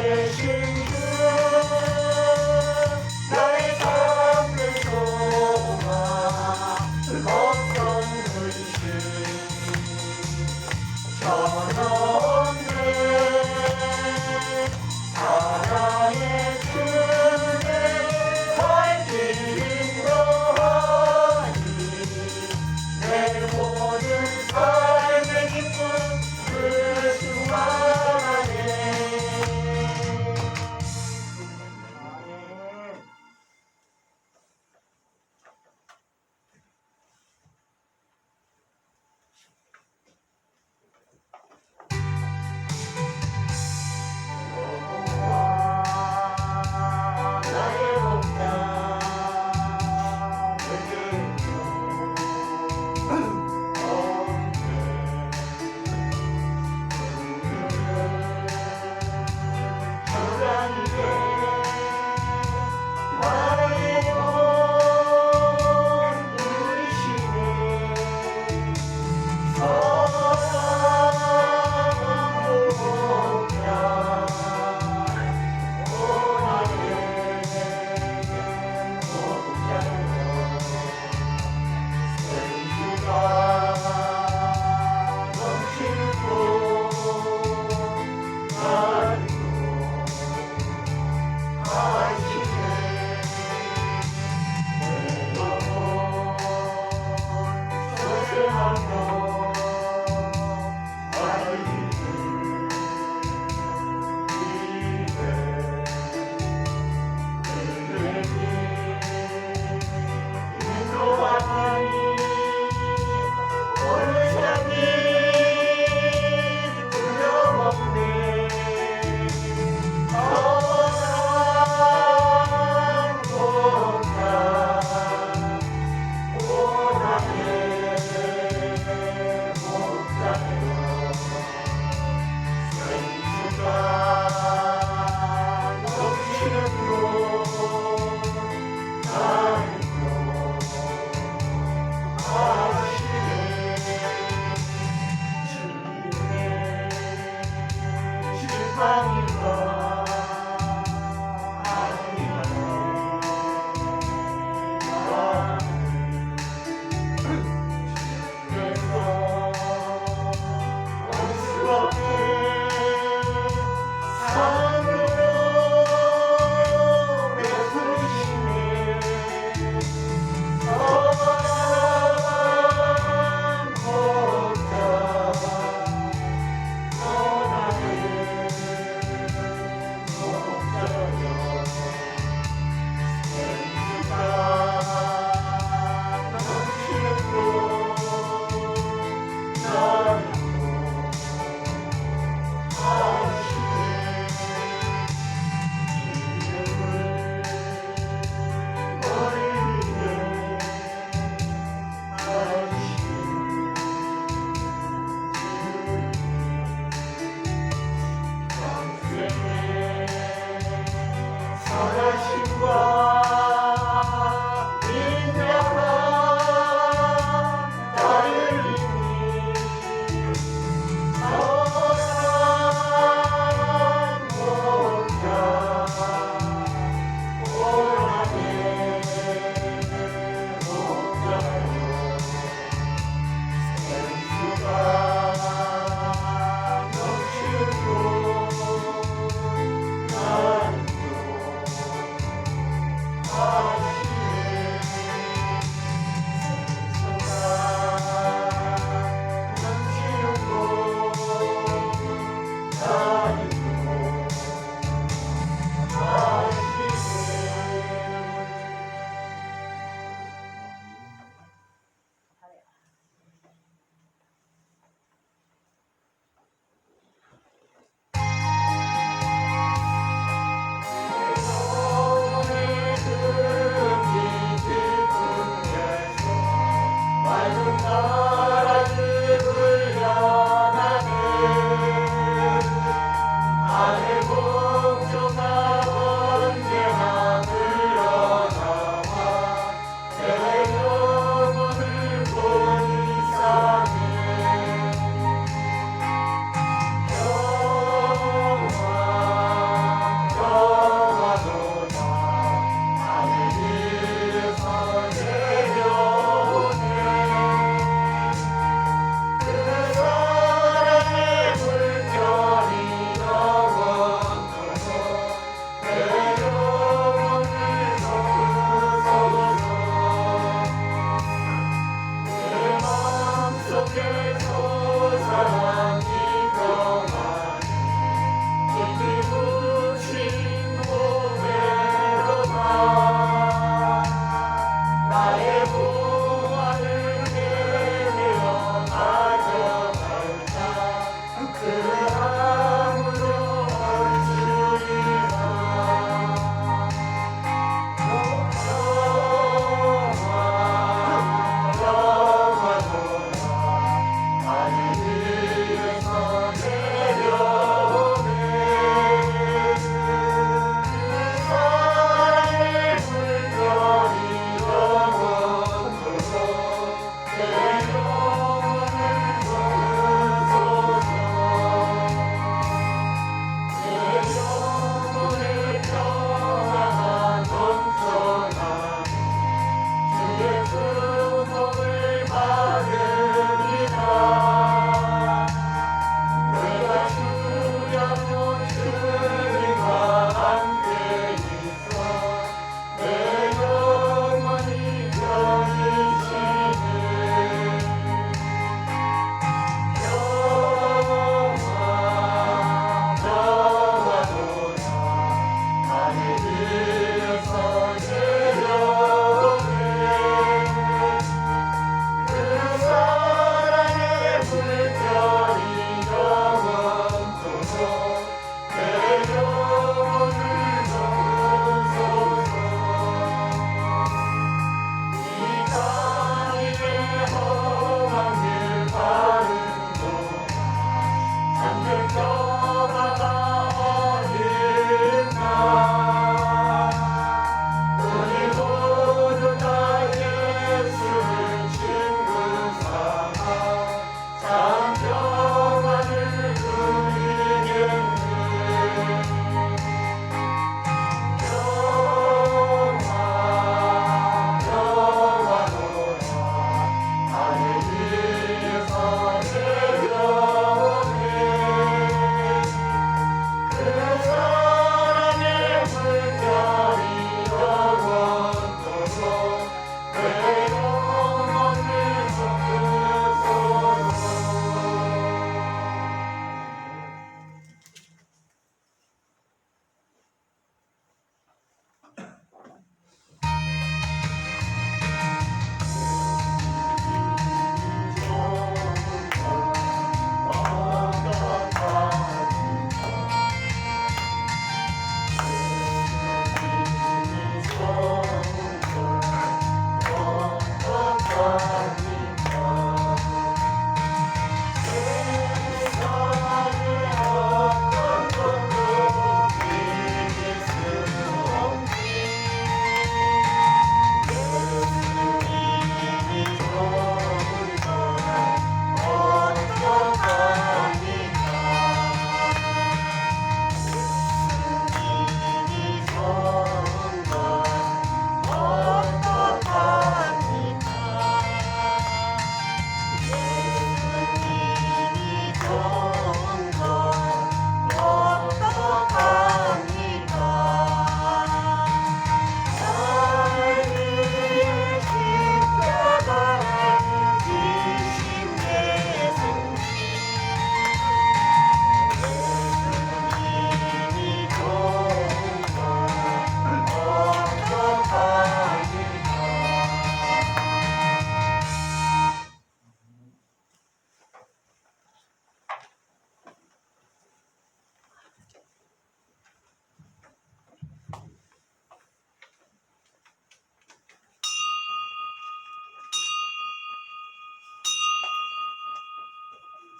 살아계신 주 나의 삶의 소망 걱정 근심 전없네 사랑의 주님 살길 인도하니 내 모든 삶의 기쁨 그 수만하네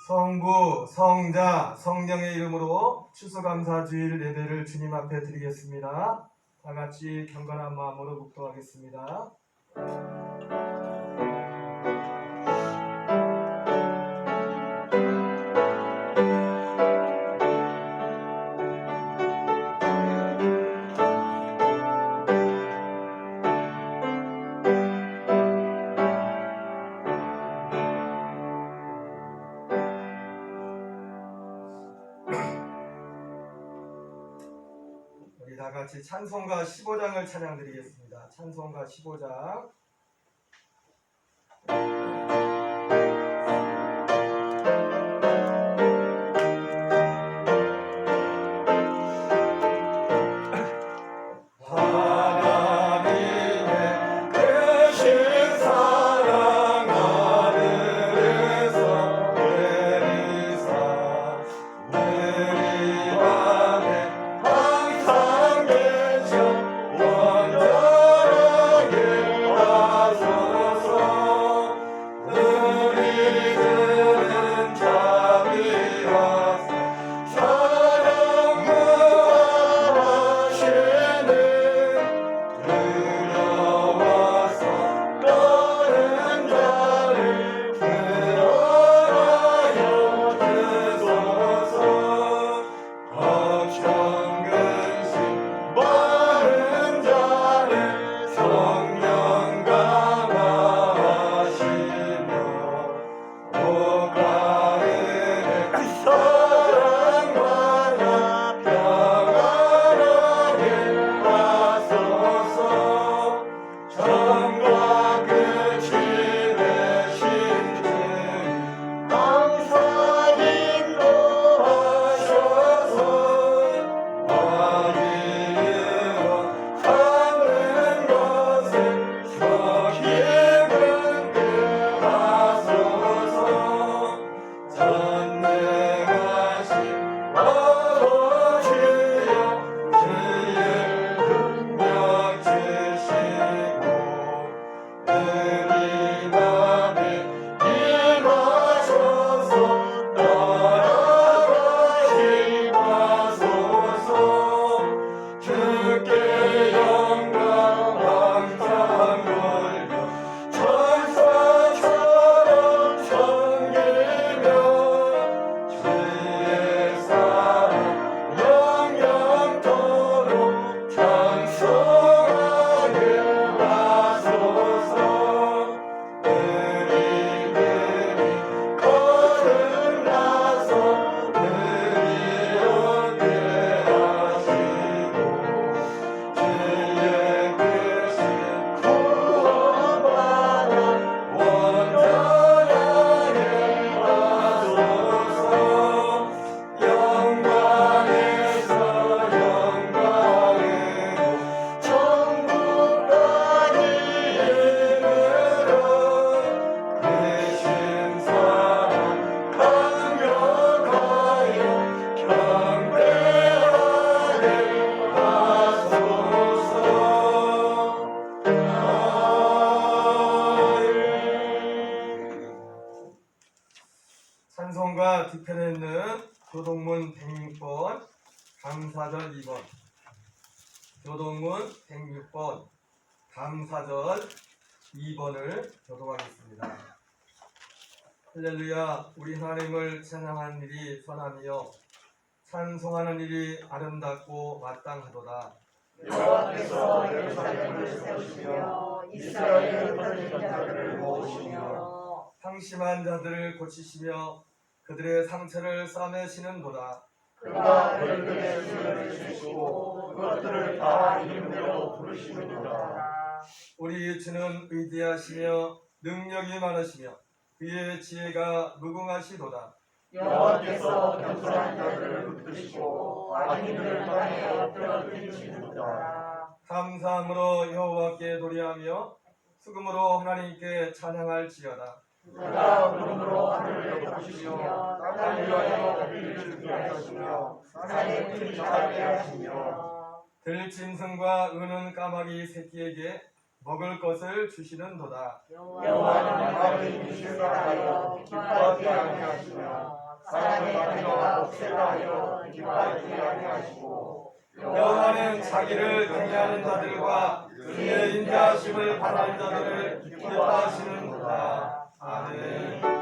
성부, 성자, 성령의 이름으로 추수감사주일 예배를 주님 앞에 드리겠습니다. 다 같이 경건한 마음으로 묵도하겠습니다. 우리 다 같이 찬송가 15장을 찬양드리겠습니다. 찬송가 15장. 찬송가 뒤편에 있는 교동문 106번, 감사절 2번, 교동문 106번, 감사절 2번을 교독하겠습니다. 할렐루야. 우리 하나님을 찬양하는 일이 선함이요 찬송하는 일이 아름답고 마땅하도다. 여호와께서 예루살렘을 세우시며 이스라엘의 흩어진 자들을 모으시며 상심한 자들을 고치시며 그들의 상처를 싸매시는도다. 그가 그들에게 수를 주시고 그것들을 다 이름대로 부르시는도다. 우리 주는 위대하시며 능력이 많으시며 그의 지혜가 무궁하시도다. 여호와께서 겸손한 자들을 붙드시고 악인들을 땅에 엎드려 뛰시는도다. 감사함으로 여호와께 노래하며 수금으로 하나님께 찬양할지어다. 그가 구름으로 하늘을 덮으시며 땅을 위하여 비를 주게 하시며 산에 풀이 자라게 하시며 들짐승과 은은 까마귀 새끼에게 먹을 것을 주시는도다. 여호와는 악인이 실각하여 기뻐하게 하시며 사람의 자녀가 없애라 하여 기뻐하지 아니하시고 여호와는 자기를 경외하는 자들과 그의 인자하심을 바라는 자들을 기뻐하시는구나. 아멘.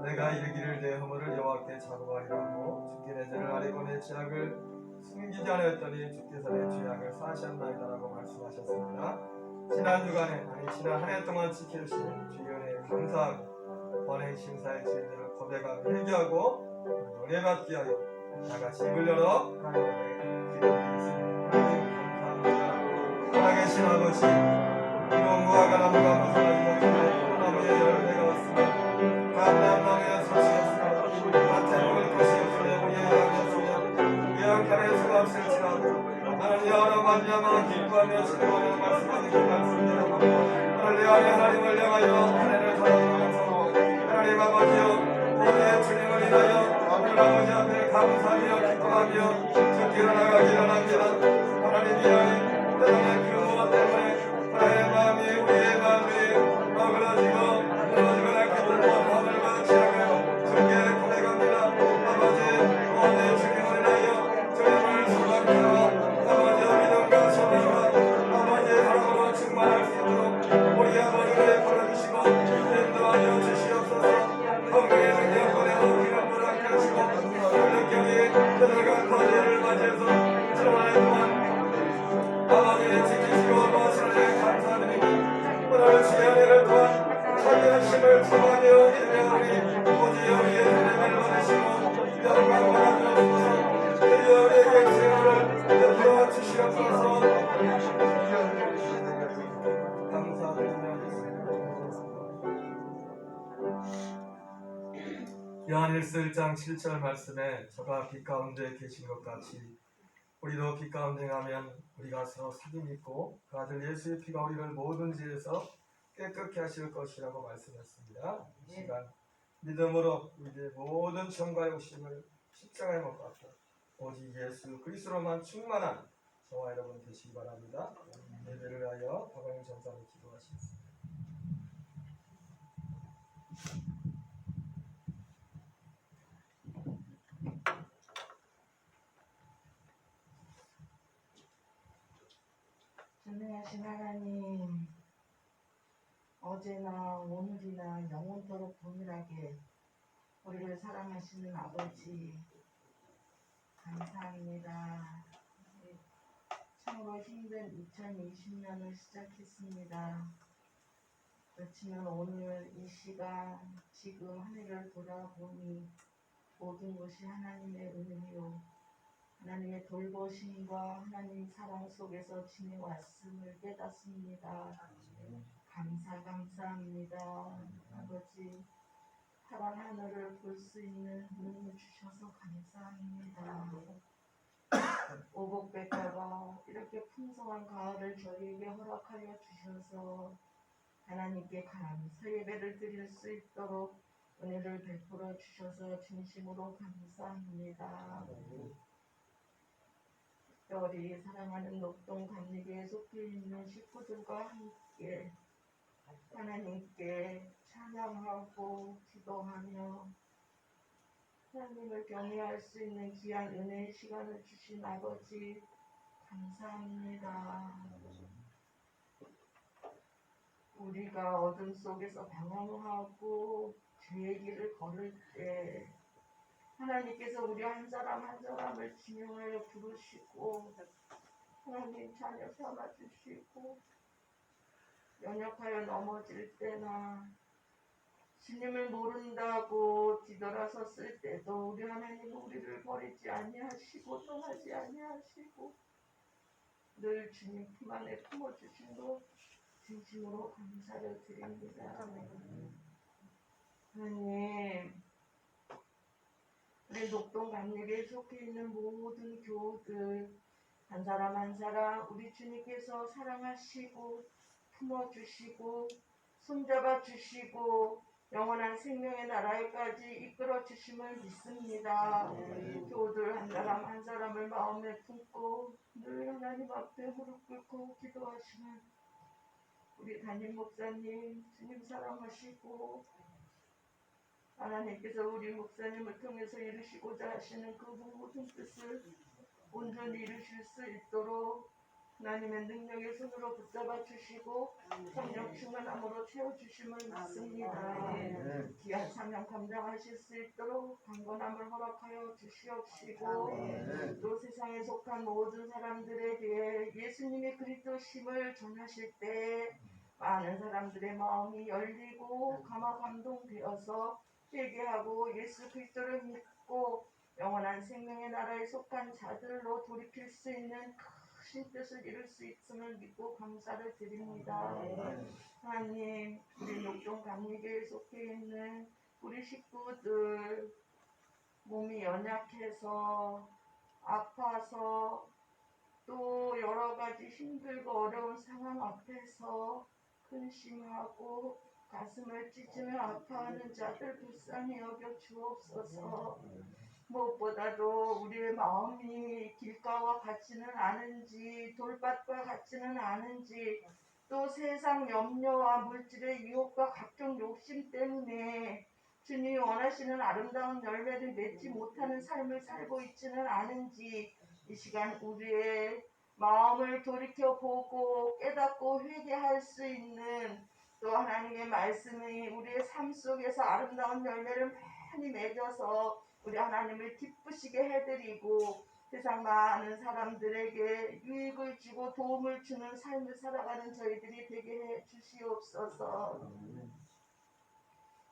내가 이르기를 내 허물을 여호와께 자고하리라고 주께 내 죄를 아뢰고 내 죄악을 숨기지 않았더니 주께서 내 죄악을 사하셨나이다라고 말씀하셨습니다. 지난 주간에 지난 한 해 동안 지켜주신 주의 은혜에 감사하고 번행 심사의 죄들을 고백하고 회개하고 은혜받기 하여 다같이 입을 열어 하나님께 기도드리겠습니다. 하나님 감사합니다. 살아계신 아버지, 이런 무화과 나무가 무성하지 못하는 포도나무에 열매가 없으며 감람나무에 솥이 없으며 밭에 먹을 것이 없으며 우리의 양이 없으며 위안칸에 수가 없을지라도 나는 여러 만나마 기뻐하며 즐거워하며 말씀하는 그 말씀대로 오늘 내 안에 하나님을 향하여 한 해를 살아가면서 하나님 아버지여 우리의 주님을 인하여 하나님 아버지 앞에 감사하며 기뻐하며 주께로 나가기를 합니다. 하나님 이하의 세상의 그 무엇 때문에 하나님의 마음이 우리의 마음이 어그러지고 무너지고 낙했던 허물과 죄악을 주께 고백합니다. 아버지 오늘 주님을 인하여 주님을 소망하며 아버지 믿음과 소망과 아버지의 사랑으로 충만할 수 있도록 우리 아버지를 풀어주시고 인도하여 주시옵소서. 성령의 능력 보내고 기름을 함께 하시고 능력이 그들과 거제를 맞이해서 주만의 동안 아버지를 지키시고 모시는 감사드리고 오늘 주의 은혜를 또한 자기의 힘을 청하며 예배하니 오직 우리의 은혜를 받으시고 영광을 주옵소서. 드디어 우리에게 지혜를 베풀어 주시옵소서. 감사드리며 요한일서 1장 7절 말씀에 저가 빛 가운데 계신 것 같이 우리도 빛 가운데 가면 우리가 서로 사귐 있고 그 아들 예수의 피가 우리를 모든 죄에서 깨끗게 하실 것이라고 말씀했습니다. 이 시간 믿음으로 우리의 모든 죄와 욕심을 십자가에 못 박고 오직 예수 그리스도로만 충만한 저와 여러분 되시기 바랍니다. 예배를 하여 박광일 전사님 기도하시겠습니다. 전능하신 하나님, 어제나 오늘이나 영원토록 동일하게 우리를 사랑하시는 아버지, 감사합니다. 참으로 힘든 2020년을 시작했습니다. 그렇지만 오늘 이 시간 지금 한 해를 돌아보니 모든 것이 하나님의 은혜요 하나님의 돌보심과 하나님 사랑 속에서 지내왔음을 깨닫습니다. 감사합니다. 아버지, 파란 하늘을 볼 수 있는 눈을 주셔서 감사합니다. 오복백과가 이렇게 풍성한 가을을 저희에게 허락하여 주셔서 하나님께 감사 예배를 드릴 수 있도록 은혜를 베풀어 주셔서 진심으로 감사합니다. 특별히 사랑하는 녹동 감리교에 속해 있는 식구들과 함께 하나님께 찬양하고 기도하며 하나님을 경외할 수 있는 귀한 은혜의 시간을 주신 아버지 감사합니다. 우리가 어둠 속에서 방황하고 죄의 길을 걸을 때 하나님께서 우리 한 사람 한 사람을 지명하여 부르시고 하나님 자녀 삼아주시고 연약하여 넘어질 때나 주님을 모른다고 뒤돌아섰을 때도 우리 하나님은 우리를 버리지 아니하시고 떠나지 아니하시고 늘 주님 품 안에 품어주신 것 진심으로 감사를 드립니다. 하나님, 우리 녹동 감리교에 속해 있는 모든 교우들 한 사람 한 사람 우리 주님께서 사랑하시고 품어주시고 손잡아 주시고 영원한 생명의 나라에까지 이끌어 주심을 믿습니다. 교우들 한 사람 한 사람을 마음에 품고 늘 하나님 앞에 무릎 꿇고 기도하시는 우리 담임 목사님 주님 사랑하시고 하나님께서 우리 목사님을 통해서 이루시고자 하시는 그 모든 뜻을 온전히 이루실 수 있도록 하나님의 능력의 손으로 붙잡아 주시고 성령 충만함으로 채워주심을 믿습니다. 귀한 사명 감당하실 수 있도록 강건함을 허락하여 주시옵시고 또 세상에 속한 모든 사람들에게 예수님의 그리스도심을 전하실 때 많은 사람들의 마음이 열리고 감화 감동되어서 회개하고 예수 그리스도를 믿고 영원한 생명의 나라에 속한 자들로 돌이킬 수 있는 크신 뜻을 이룰 수 있음을 믿고 감사를 드립니다. 하나님, 우리 녹동 감리교에 속해 있는 우리 식구들 몸이 연약해서 아파서 또 여러 가지 힘들고 어려운 상황 앞에서 근심하고 가슴을 찢으며 아파하는 자들 불쌍히 여겨 주옵소서. 무엇보다도 우리의 마음이 길가와 같지는 않은지 돌밭과 같지는 않은지 또 세상 염려와 물질의 유혹과 각종 욕심 때문에 주님이 원하시는 아름다운 열매를 맺지 못하는 삶을 살고 있지는 않은지 이 시간 우리의 마음을 돌이켜보고 깨닫고 회개할 수 있는 또 하나님의 말씀이 우리의 삶 속에서 아름다운 열매를 많이 맺어서 우리 하나님을 기쁘시게 해드리고 세상 많은 사람들에게 유익을 주고 도움을 주는 삶을 살아가는 저희들이 되게 해 주시옵소서.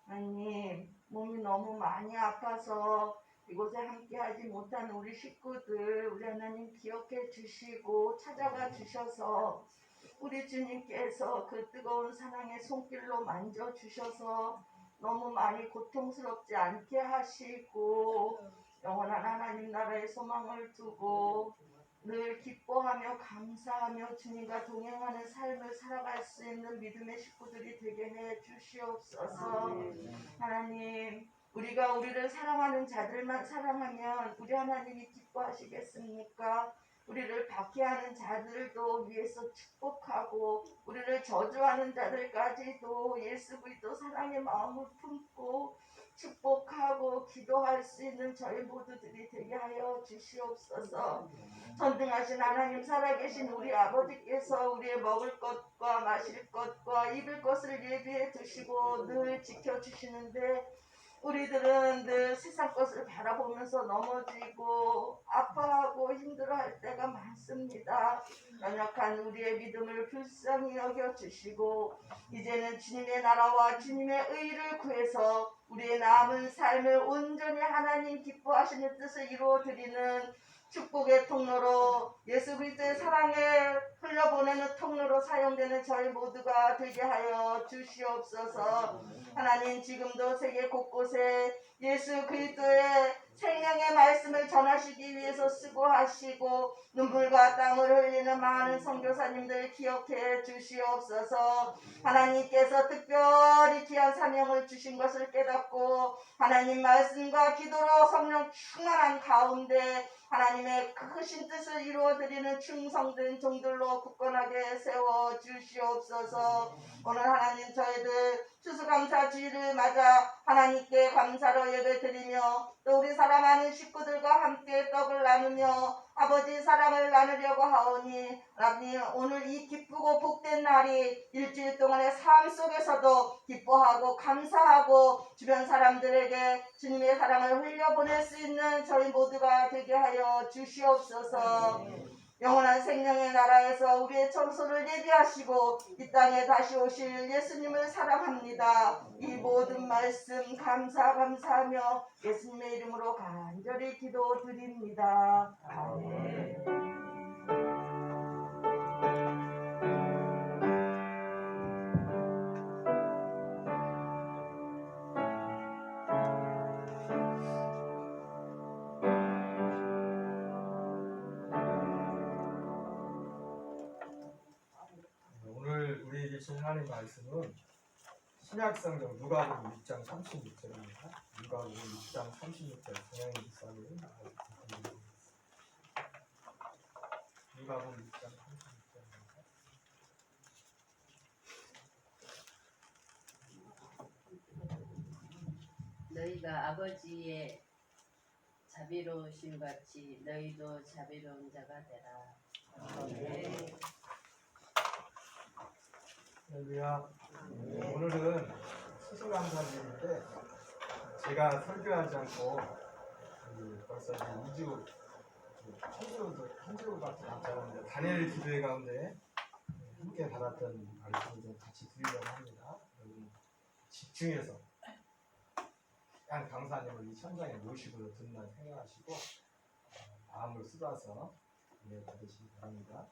하나님, 몸이 너무 많이 아파서 이곳에 함께하지 못한 우리 식구들 우리 하나님 기억해 주시고 찾아가 주셔서 우리 주님께서 그 뜨거운 사랑의 손길로 만져주셔서 너무 많이 고통스럽지 않게 하시고 영원한 하나님 나라의 소망을 두고 늘 기뻐하며 감사하며 주님과 동행하는 삶을 살아갈 수 있는 믿음의 식구들이 되게 해 주시옵소서. 하나님, 우리가 우리를 사랑하는 자들만 사랑하면 우리 하나님이 기뻐하시겠습니까? 우리를 박해하는 자들도 위에서 축복하고 우리를 저주하는 자들까지도 예수 그리스도 사랑의 마음을 품고 축복하고 기도할 수 있는 저희 모두들이 되게 하여 주시옵소서. 전능하신 하나님 살아계신 우리 아버지께서 우리의 먹을 것과 마실 것과 입을 것을 예비해 두시고 늘 지켜주시는데 우리들은 늘 세상 것을 바라보면서 넘어지고 아파하고 힘들어할 때가 많습니다. 연약한 우리의 믿음을 불쌍히 여겨주시고 이제는 주님의 나라와 주님의 의를 구해서 우리의 남은 삶을 온전히 하나님 기뻐하시는 뜻을 이루어드리는 축복의 통로로 예수 그리스도의 사랑을 흘려보내는 통로로 사용되는 저희 모두가 되게 하여 주시옵소서. 하나님 지금도 세계 곳곳에 예수 그리스도의 생명의 말씀을 전하시기 위해서 수고하시고 눈물과 땀을 흘리는 많은 선교사님들 기억해 주시옵소서. 하나님께서 특별히 귀한 사명을 주신 것을 깨닫고 하나님 말씀과 기도로 성령 충만한 가운데 하나님의 크신 뜻을 이루어드리는 충성된 종들로 굳건하게 세워 주시옵소서. 오늘 하나님 저희들 추수감사 주일을 맞아 하나님께 감사로 예배드리며 또 우리 사랑하는 식구들과 함께 떡을 나누며 아버지 사랑을 나누려고 하오니 하나님 오늘 이 기쁘고 복된 날이 일주일 동안의 삶 속에서도 기뻐하고 감사하고 주변 사람들에게 주님의 사랑을 흘려보낼 수 있는 저희 모두가 되게 하여 주시옵소서. 영원한 생명의 나라에서 우리의 청소를 예비하시고 이 땅에 다시 오실 예수님을 사랑합니다. 이 모든 말씀 감사하며 예수님의 이름으로 간절히 기도드립니다. 아멘. 오늘 우리에게 주신 하나님 말씀은 신약성경 누가복음 6장 36절입니다. 누가복음 6장 36절 동양의 기사를 누가복음 6장 36절입니다. 너희가 아버지의 자비로우심 같이 너희도 자비로운 자가 되라. 아멘. 할렐루야. 오늘은 수수감사절인데 제가 설교하지 않고 벌써 이제 2주 한 주밖에 남지 않았는데 다니엘 기도회 가운데 함께 받았던 말씀을 좀 같이 드리려고 합니다. 여러분 집중해서 양 강사님을 이 현장에 모시고 듣는 생각하시고 마음을 쏟아서 은혜 받으시기 바랍니다.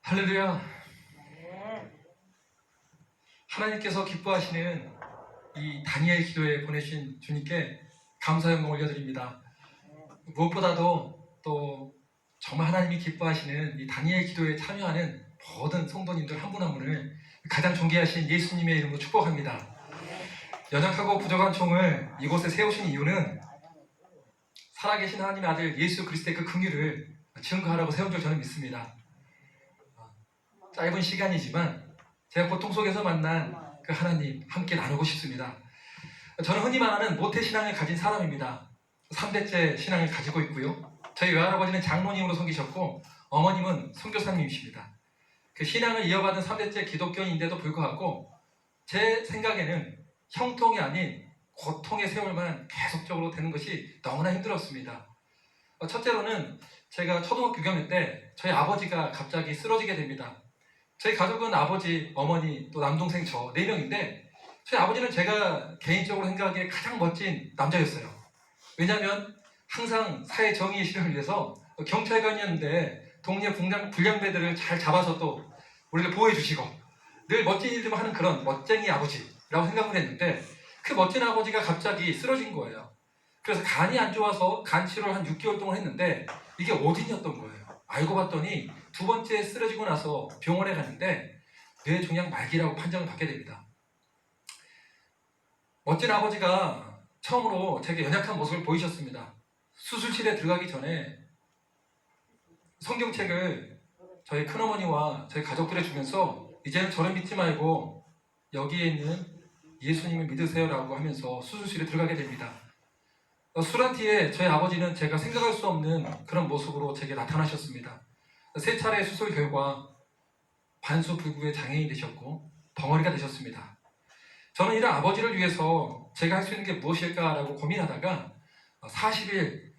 할렐루야. 하나님께서 기뻐하시는 이 다니엘 기도에 보내신 주님께 감사 영광 올려드립니다. 무엇보다도 또 정말 하나님이 기뻐하시는 이 다니엘 기도에 참여하는 모든 성도님들 한 분 한 분을 가장 존귀하신 예수님의 이름으로 축복합니다. 연약하고 부족한 총을 이곳에 세우신 이유는 살아계신 하나님의 아들 예수 그리스도의 그 긍휼을 증거하라고 세운 줄 저는 믿습니다. 짧은 시간이지만 제가 고통 속에서 만난 그 하나님 함께 나누고 싶습니다. 저는 흔히 말하는 모태신앙을 가진 사람입니다. 3대째 신앙을 가지고 있고요. 저희 외할아버지는 장로님으로 섬기셨고 어머님은 선교사님이십니다. 그 신앙을 이어받은 3대째 기독교인인데도 불구하고 제 생각에는 형통이 아닌 고통의 세월만 계속적으로 되는 것이 너무나 힘들었습니다. 첫째로는 제가 초등학교 6학년 때 저희 아버지가 갑자기 쓰러지게 됩니다. 저희 가족은 아버지, 어머니, 또 남동생 저 4명인데 저희 아버지는 제가 개인적으로 생각하기에 가장 멋진 남자였어요. 왜냐하면 항상 사회 정의의 실현을 위해서 경찰관이었는데 동네 불량배들을 잘 잡아서 또 우리를 보호해 주시고 늘 멋진 일들만 하는 그런 멋쟁이 아버지라고 생각을 했는데 그 멋진 아버지가 갑자기 쓰러진 거예요. 그래서 간이 안 좋아서 간 치료를 한 6개월 동안 했는데 이게 어딘이었던 거예요. 알고 봤더니 2번째 쓰러지고 나서 병원에 갔는데 뇌종양 말기라고 판정을 받게 됩니다. 멋진 아버지가 처음으로 제게 연약한 모습을 보이셨습니다. 수술실에 들어가기 전에 성경책을 저희 큰어머니와 저희 가족들에 주면서 이제는 저를 믿지 말고 여기에 있는 예수님을 믿으세요라고 하면서 수술실에 들어가게 됩니다. 수란티에 저희 아버지는 제가 생각할 수 없는 그런 모습으로 제게 나타나셨습니다. 3차례 수술 결과 반수불구의 장애인이 되셨고 덩어리가 되셨습니다. 저는 이런 아버지를 위해서 제가 할 수 있는 게 무엇일까라고 고민하다가 40일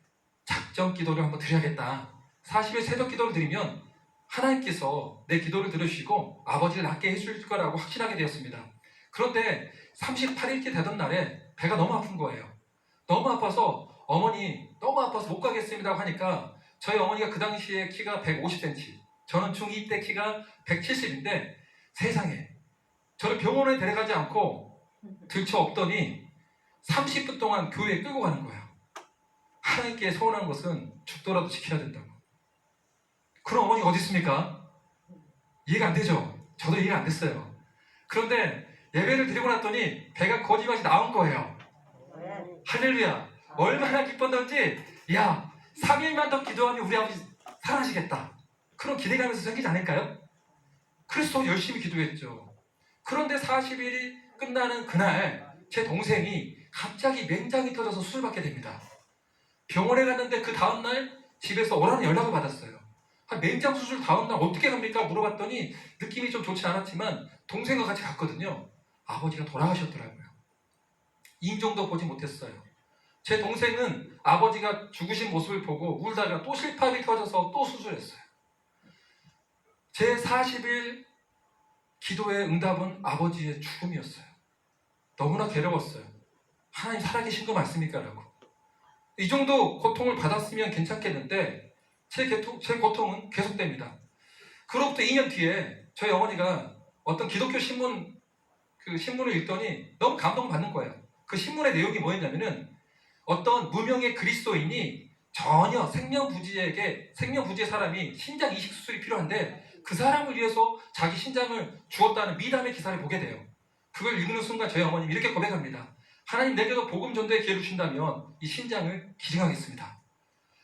작정 기도를 한번 드려야겠다. 40일 새벽 기도를 드리면 하나님께서 내 기도를 들으시고 아버지를 낫게 해줄 거라고 확신하게 되었습니다. 그런데 38일째 되던 날에 배가 너무 아픈 거예요. 너무 아파서 어머니 너무 아파서 못 가겠습니다 하니까 저희 어머니가 그 당시에 키가 150cm, 저는 중2 때 키가 170인데 세상에 저를 병원에 데려가지 않고 들쳐 업더니 30분 동안 교회에 끌고 가는 거예요. 하나님께 소원한 것은 죽더라도 지켜야 된다고. 그런 어머니가 어디 있습니까? 이해가 안 되죠? 저도 이해가 안 됐어요. 그런데 예배를 드리고 났더니 배가 거짓말이 나온 거예요. 할렐루야. 얼마나 기뻤던지, 야 3일만 더 기도하면 우리 아버지 살아나시겠다. 그런 기대감에서 생기지 않을까요? 그래서 열심히 기도했죠. 그런데 40일이 끝나는 그날 제 동생이 갑자기 맹장이 터져서 수술받게 됩니다. 병원에 갔는데 그 다음날 집에서 오라는 연락을 받았어요. 맹장 수술 다음날 어떻게 갑니까? 물어봤더니 느낌이 좀 좋지 않았지만 동생과 같이 갔거든요. 아버지가 돌아가셨더라고요. 인정도 보지 못했어요. 제 동생은 아버지가 죽으신 모습을 보고 울다가 또 실밥이 터져서 또 수술했어요. 제 40일 기도의 응답은 아버지의 죽음이었어요. 너무나 괴로웠어요. 하나님 살아계신 거 맞습니까? 라고. 이 정도 고통을 받았으면 괜찮겠는데 제 고통은 계속됩니다. 그로부터 2년 뒤에 저희 어머니가 어떤 기독교 신문을 읽더니 너무 감동받는 거예요. 그 신문의 내용이 뭐였냐면은 어떤 무명의 그리스도인이 전혀 생명부지의 사람이 신장 이식 수술이 필요한데 그 사람을 위해서 자기 신장을 주었다는 미담의 기사를 보게 돼요. 그걸 읽는 순간 저희 어머님이 이렇게 고백합니다. 하나님 내게도 복음 전도의 기회를 주신다면 이 신장을 기증하겠습니다.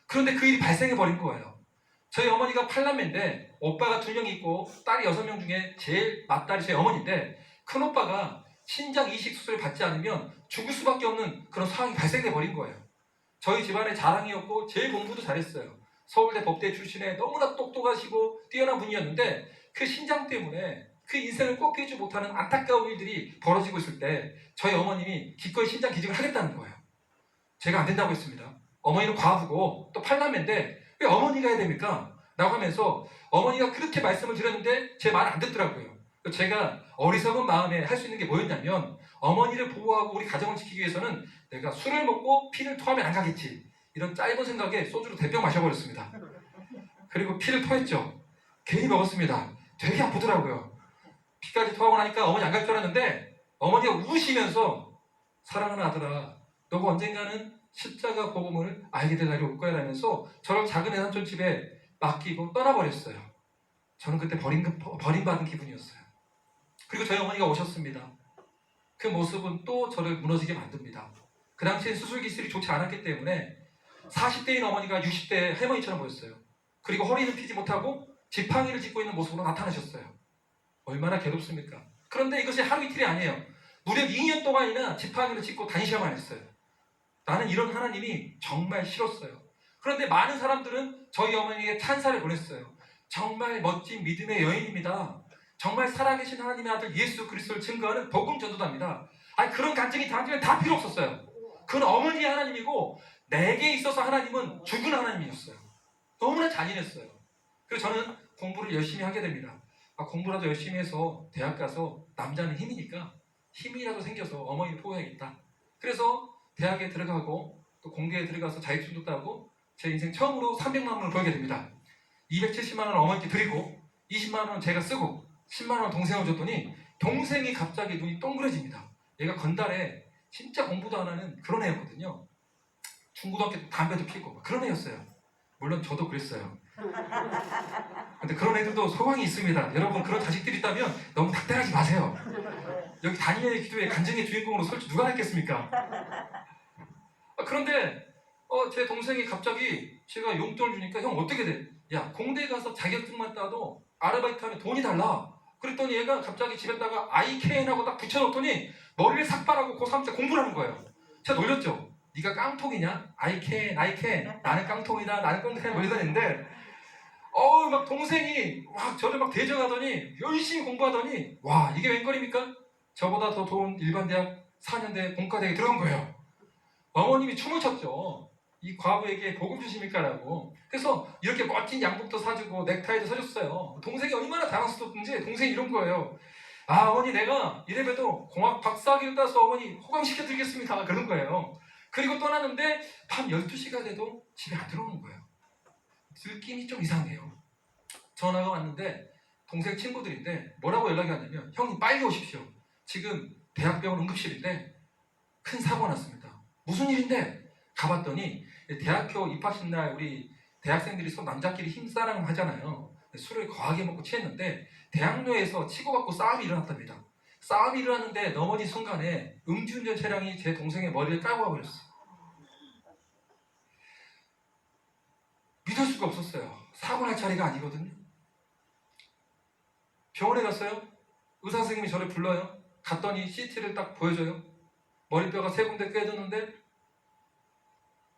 그런데 그 일이 발생해버린 거예요. 저희 어머니가 8남매인데 오빠가 2명 있고 딸이 6명 중에 제일 맏딸이 저희 어머니인데 큰오빠가 신장 이식 수술을 받지 않으면 죽을 수밖에 없는 그런 상황이 발생해버린 거예요. 저희 집안의 자랑이었고 제일 공부도 잘했어요. 서울대 법대 출신에 너무나 똑똑하시고 뛰어난 분이었는데 그 신장 때문에 그 인생을 꺾이지 못하는 안타까운 일들이 벌어지고 있을 때 저희 어머님이 기꺼이 신장 기증을 하겠다는 거예요. 제가 안 된다고 했습니다. 어머니는 과부고 또 8남매인데 왜 어머니가 해야 됩니까? 라고 하면서 어머니가 그렇게 말씀을 드렸는데 제 말 안 듣더라고요. 제가 어리석은 마음에 할 수 있는 게 뭐였냐면 어머니를 보호하고 우리 가정을 지키기 위해서는 내가 술을 먹고 피를 토하면 안 가겠지. 이런 짧은 생각에 소주로 대병 마셔버렸습니다. 그리고 피를 토했죠. 괜히 먹었습니다. 되게 아프더라고요. 피까지 토하고 나니까 어머니 안 갈 줄 알았는데 어머니가 우시면서 사랑하는 아들아 너가 언젠가는 십자가 복음을 알게 될 날이 올 거야 라면서 저를 작은 애산촌 집에 맡기고 떠나버렸어요. 저는 그때 버림받은 기분이었어요. 그리고 저희 어머니가 오셨습니다. 그 모습은 또 저를 무너지게 만듭니다. 그 당시엔 수술 기술이 좋지 않았기 때문에 40대인 어머니가 60대 할머니처럼 보였어요. 그리고 허리는 피지 못하고 지팡이를 짚고 있는 모습으로 나타나셨어요. 얼마나 괴롭습니까? 그런데 이것이 하루 이틀이 아니에요. 무려 2년 동안이나 지팡이를 짚고 다니셔야만 했어요. 나는 이런 하나님이 정말 싫었어요. 그런데 많은 사람들은 저희 어머니에게 찬사를 보냈어요. 정말 멋진 믿음의 여인입니다. 정말 살아계신 하나님의 아들 예수 그리스도를 증거하는 복음 전도자입니다. 아니 그런 간증이 당신은 다 필요 없었어요. 그건 어머니의 하나님이고 내게 있어서 하나님은 죽은 하나님이었어요. 너무나 잔인했어요. 그래서 저는 공부를 열심히 하게 됩니다. 공부라도 열심히 해서 대학 가서 남자는 힘이니까 힘이라도 생겨서 어머니를 보호해야겠다. 그래서 대학에 들어가고 또 공대에 들어가서 자격증도 따고 제 인생 처음으로 300만 원을 벌게 됩니다. 270만 원을 어머니께 드리고 20만 원은 제가 쓰고 10만 원 동생을 줬더니 동생이 갑자기 눈이 동그래집니다. 얘가 건달에 진짜 공부도 안 하는 그런 애였거든요. 중고등학교 때 담배도 피고 그런 애였어요. 물론 저도 그랬어요. 근데 그런 애들도 소망이 있습니다. 여러분 그런 자식들이 있다면 너무 닥달하지 마세요. 여기 다니엘의 기도의 간증의 주인공으로 설치 누가 했겠습니까? 그런데 제 동생이 갑자기 제가 용돈을 주니까 형 어떻게 돼? 야, 공대 가서 자격증만 따도 아르바이트 하면 돈이 달라. 그랬더니 얘가 갑자기 집에다가 IKN하고 딱 붙여놓더니 머리를 삭발하고 고3 때 공부를 하는 거예요. 제가 놀렸죠. 네가 깡통이냐? IKN 나는 깡통이다. 나는 깡통이다. 놀리다니는데 막 동생이 막 저를 막 대적하더니 열심히 공부하더니 와, 이게 웬걸입니까? 저보다 더 좋은 일반 대학 4년대 공과대학에 들어간 거예요. 어머님이 춤을 췄죠. 이 과부에게 복을 주십니까? 라고. 그래서 이렇게 멋진 양복도 사주고 넥타이도 사줬어요. 동생이 얼마나 당황스럽든지 동생이 이런 거예요. 아, 어머니 내가 이래봬도 공학 박사학위를 따서 어머니 호강시켜드리겠습니다. 그런 거예요. 그리고 떠나는데 밤 12시가 돼도 집에 안 들어오는 거예요. 느낌이 좀 이상해요. 전화가 왔는데 동생 친구들인데 뭐라고 연락이 왔냐면 형님 빨리 오십시오. 지금 대학병원 응급실인데 큰 사고가 났습니다. 무슨 일인데? 가봤더니 대학교 입학식 날 우리 대학생들이 서로 남자끼리 힘싸움 하잖아요. 술을 거하게 먹고 취했는데 대학로에서 치고받고 싸움이 일어났답니다. 싸움이 일어났는데 넘어진 순간에 음주운전 차량이 제 동생의 머리를 까고 가버렸어요. 믿을 수가 없었어요. 사고 날 차례가 아니거든요. 병원에 갔어요. 의사 선생님이 저를 불러요. 갔더니 CT를 딱 보여줘요. 머리뼈가 3군데 깨졌는데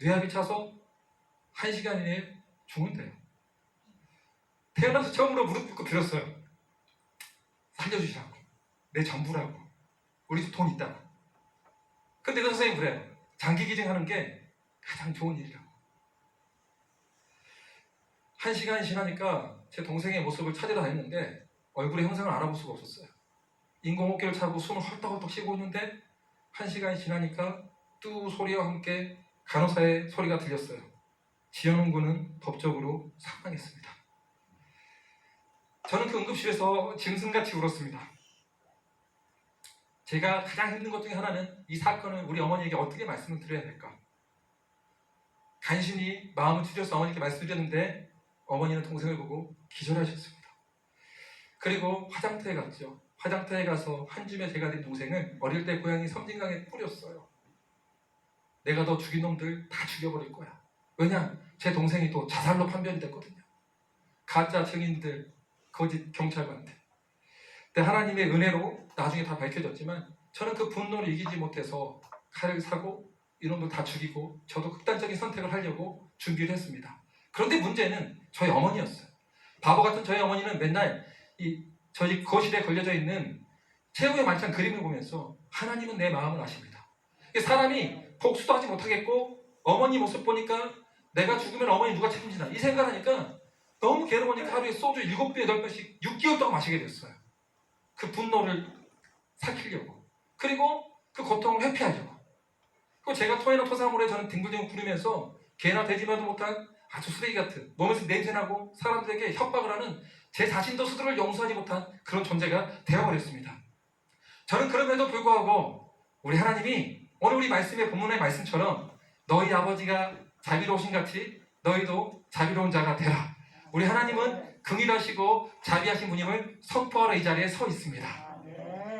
뇌압이 차서 1시간 이내에 죽는데요. 태어나서 처음으로 무릎 꿇고 빌었어요. 살려주시라고. 내 전부라고. 우리 집 돈 있다고. 근데 그 선생님 그래요. 장기 기증하는 게 가장 좋은 일이라고. 1시간이 지나니까 제 동생의 모습을 찾으러 다녔는데 얼굴의 형상을 알아볼 수가 없었어요. 인공호흡기를 차고 숨을 헐떡헐떡 쉬고 있는데 1시간이 지나니까 뚜 소리와 함께 간호사의 소리가 들렸어요. 지현웅 군은 법적으로 사망했습니다. 저는 그 응급실에서 짐승같이 울었습니다. 제가 가장 힘든 것 중에 하나는 이 사건을 우리 어머니에게 어떻게 말씀을 드려야 될까? 간신히 마음을 추려서 어머니께 말씀드렸는데 어머니는 동생을 보고 기절하셨습니다. 그리고 화장터에 갔죠. 화장터에 가서 한 줌에 제가 된 동생을 어릴 때 고향이 섬진강에 뿌렸어요. 내가 너 죽인 놈들 다 죽여버릴 거야. 왜냐? 제 동생이 또 자살로 판별이 됐거든요. 가짜 증인들, 거짓 경찰관들. 근데 하나님의 은혜로 나중에 다 밝혀졌지만 저는 그 분노를 이기지 못해서 칼을 사고 이놈들 다 죽이고 저도 극단적인 선택을 하려고 준비를 했습니다. 그런데 문제는 저희 어머니였어요. 바보 같은 저희 어머니는 맨날 저희 거실에 걸려져 있는 최후의 만찬 그림을 보면서 하나님은 내 마음을 아십니다. 사람이 복수도 하지 못하겠고 어머니 모습 보니까 내가 죽으면 어머니 누가 책임지나 이 생각하니까 너무 괴로우니까 하루에 소주 7배, 8배씩 6개월 동안 마시게 됐어요. 그 분노를 삭히려고. 그리고 그 고통을 회피하려고. 그리고 제가 토해나 토사물에 저는 뒹굴뒹굴 구르면서 개나 돼지마도 못한 아주 쓰레기 같은 몸에서 냄새나고 사람들에게 협박을 하는 제 자신도 스스로를 용서하지 못한 그런 존재가 되어버렸습니다. 저는 그럼에도 불구하고 우리 하나님이 오늘 우리 말씀의 본문의 말씀처럼 너희 아버지가 자비로우신 같이 너희도 자비로운 자가 되라. 우리 하나님은 긍휼하시고 자비하신 분임을 선포하러 이 자리에 서 있습니다.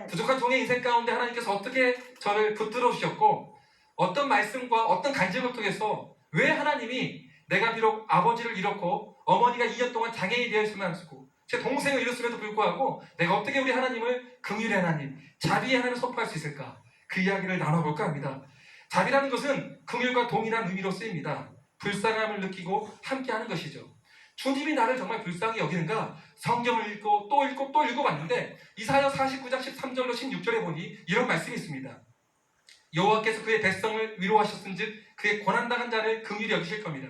부족한 종의 인생 가운데 하나님께서 어떻게 저를 붙들어 주셨고 어떤 말씀과 어떤 간증을 통해서 왜 하나님이 내가 비록 아버지를 잃었고 어머니가 2년 동안 장애인이 되어 있으면 않고 제 동생을 잃었음에도 불구하고 내가 어떻게 우리 하나님을 긍휼의 하나님, 자비의 하나님을 선포할 수 있을까? 그 이야기를 나눠볼까 합니다. 자비라는 것은 긍휼과 동일한 의미로 쓰입니다. 불쌍함을 느끼고 함께하는 것이죠. 주님이 나를 정말 불쌍히 여기는가? 성경을 읽고 또 읽고 또 읽어봤는데 이사야 49장 13절로 16절에 보니 이런 말씀이 있습니다. 여호와께서 그의 백성을 위로하셨은즉 그의 고난당한 자를 긍휼히 여기실 겁니다.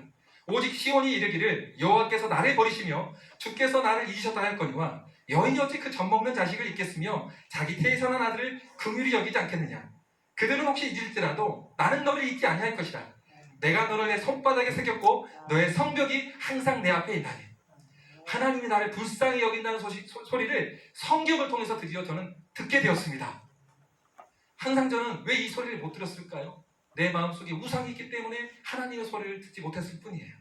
오직 시온이 이르기를 여호와께서 나를 버리시며 주께서 나를 잊으셨다 할거니와 여인이 어찌 그 젖먹는 자식을 잊겠으며 자기 태에서 난 아들을 긍휼히 여기지 않겠느냐. 그들은 혹시 잊을지라도 나는 너를 잊지 아니할 것이라. 내가 너를 내 손바닥에 새겼고 너의 성벽이 항상 내 앞에 있나니. 하나님이 나를 불쌍히 여긴다는 소리를 성경을 통해서 드디어 저는 듣게 되었습니다. 항상 저는 왜 이 소리를 못 들었을까요? 내 마음속에 우상이 있기 때문에 하나님의 소리를 듣지 못했을 뿐이에요.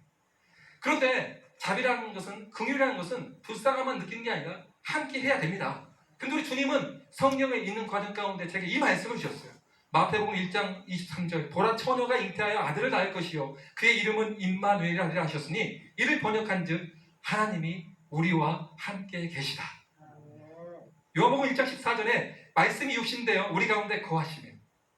그런데 자비라는 것은, 긍휼이라는 것은 불쌍함만 느끼는 게 아니라 함께 해야 됩니다. 근데 우리 주님은 성경에 있는 과정 가운데 제게 이 말씀을 주셨어요. 마태복음 1장 23절 보라 처녀가 잉태하여 아들을 낳을 것이요 그의 이름은 임마누엘이라 하셨으니 이를 번역한 즉 하나님이 우리와 함께 계시다. 요한복음 1장 14절에 말씀이 육신되어 우리 가운데 거하시며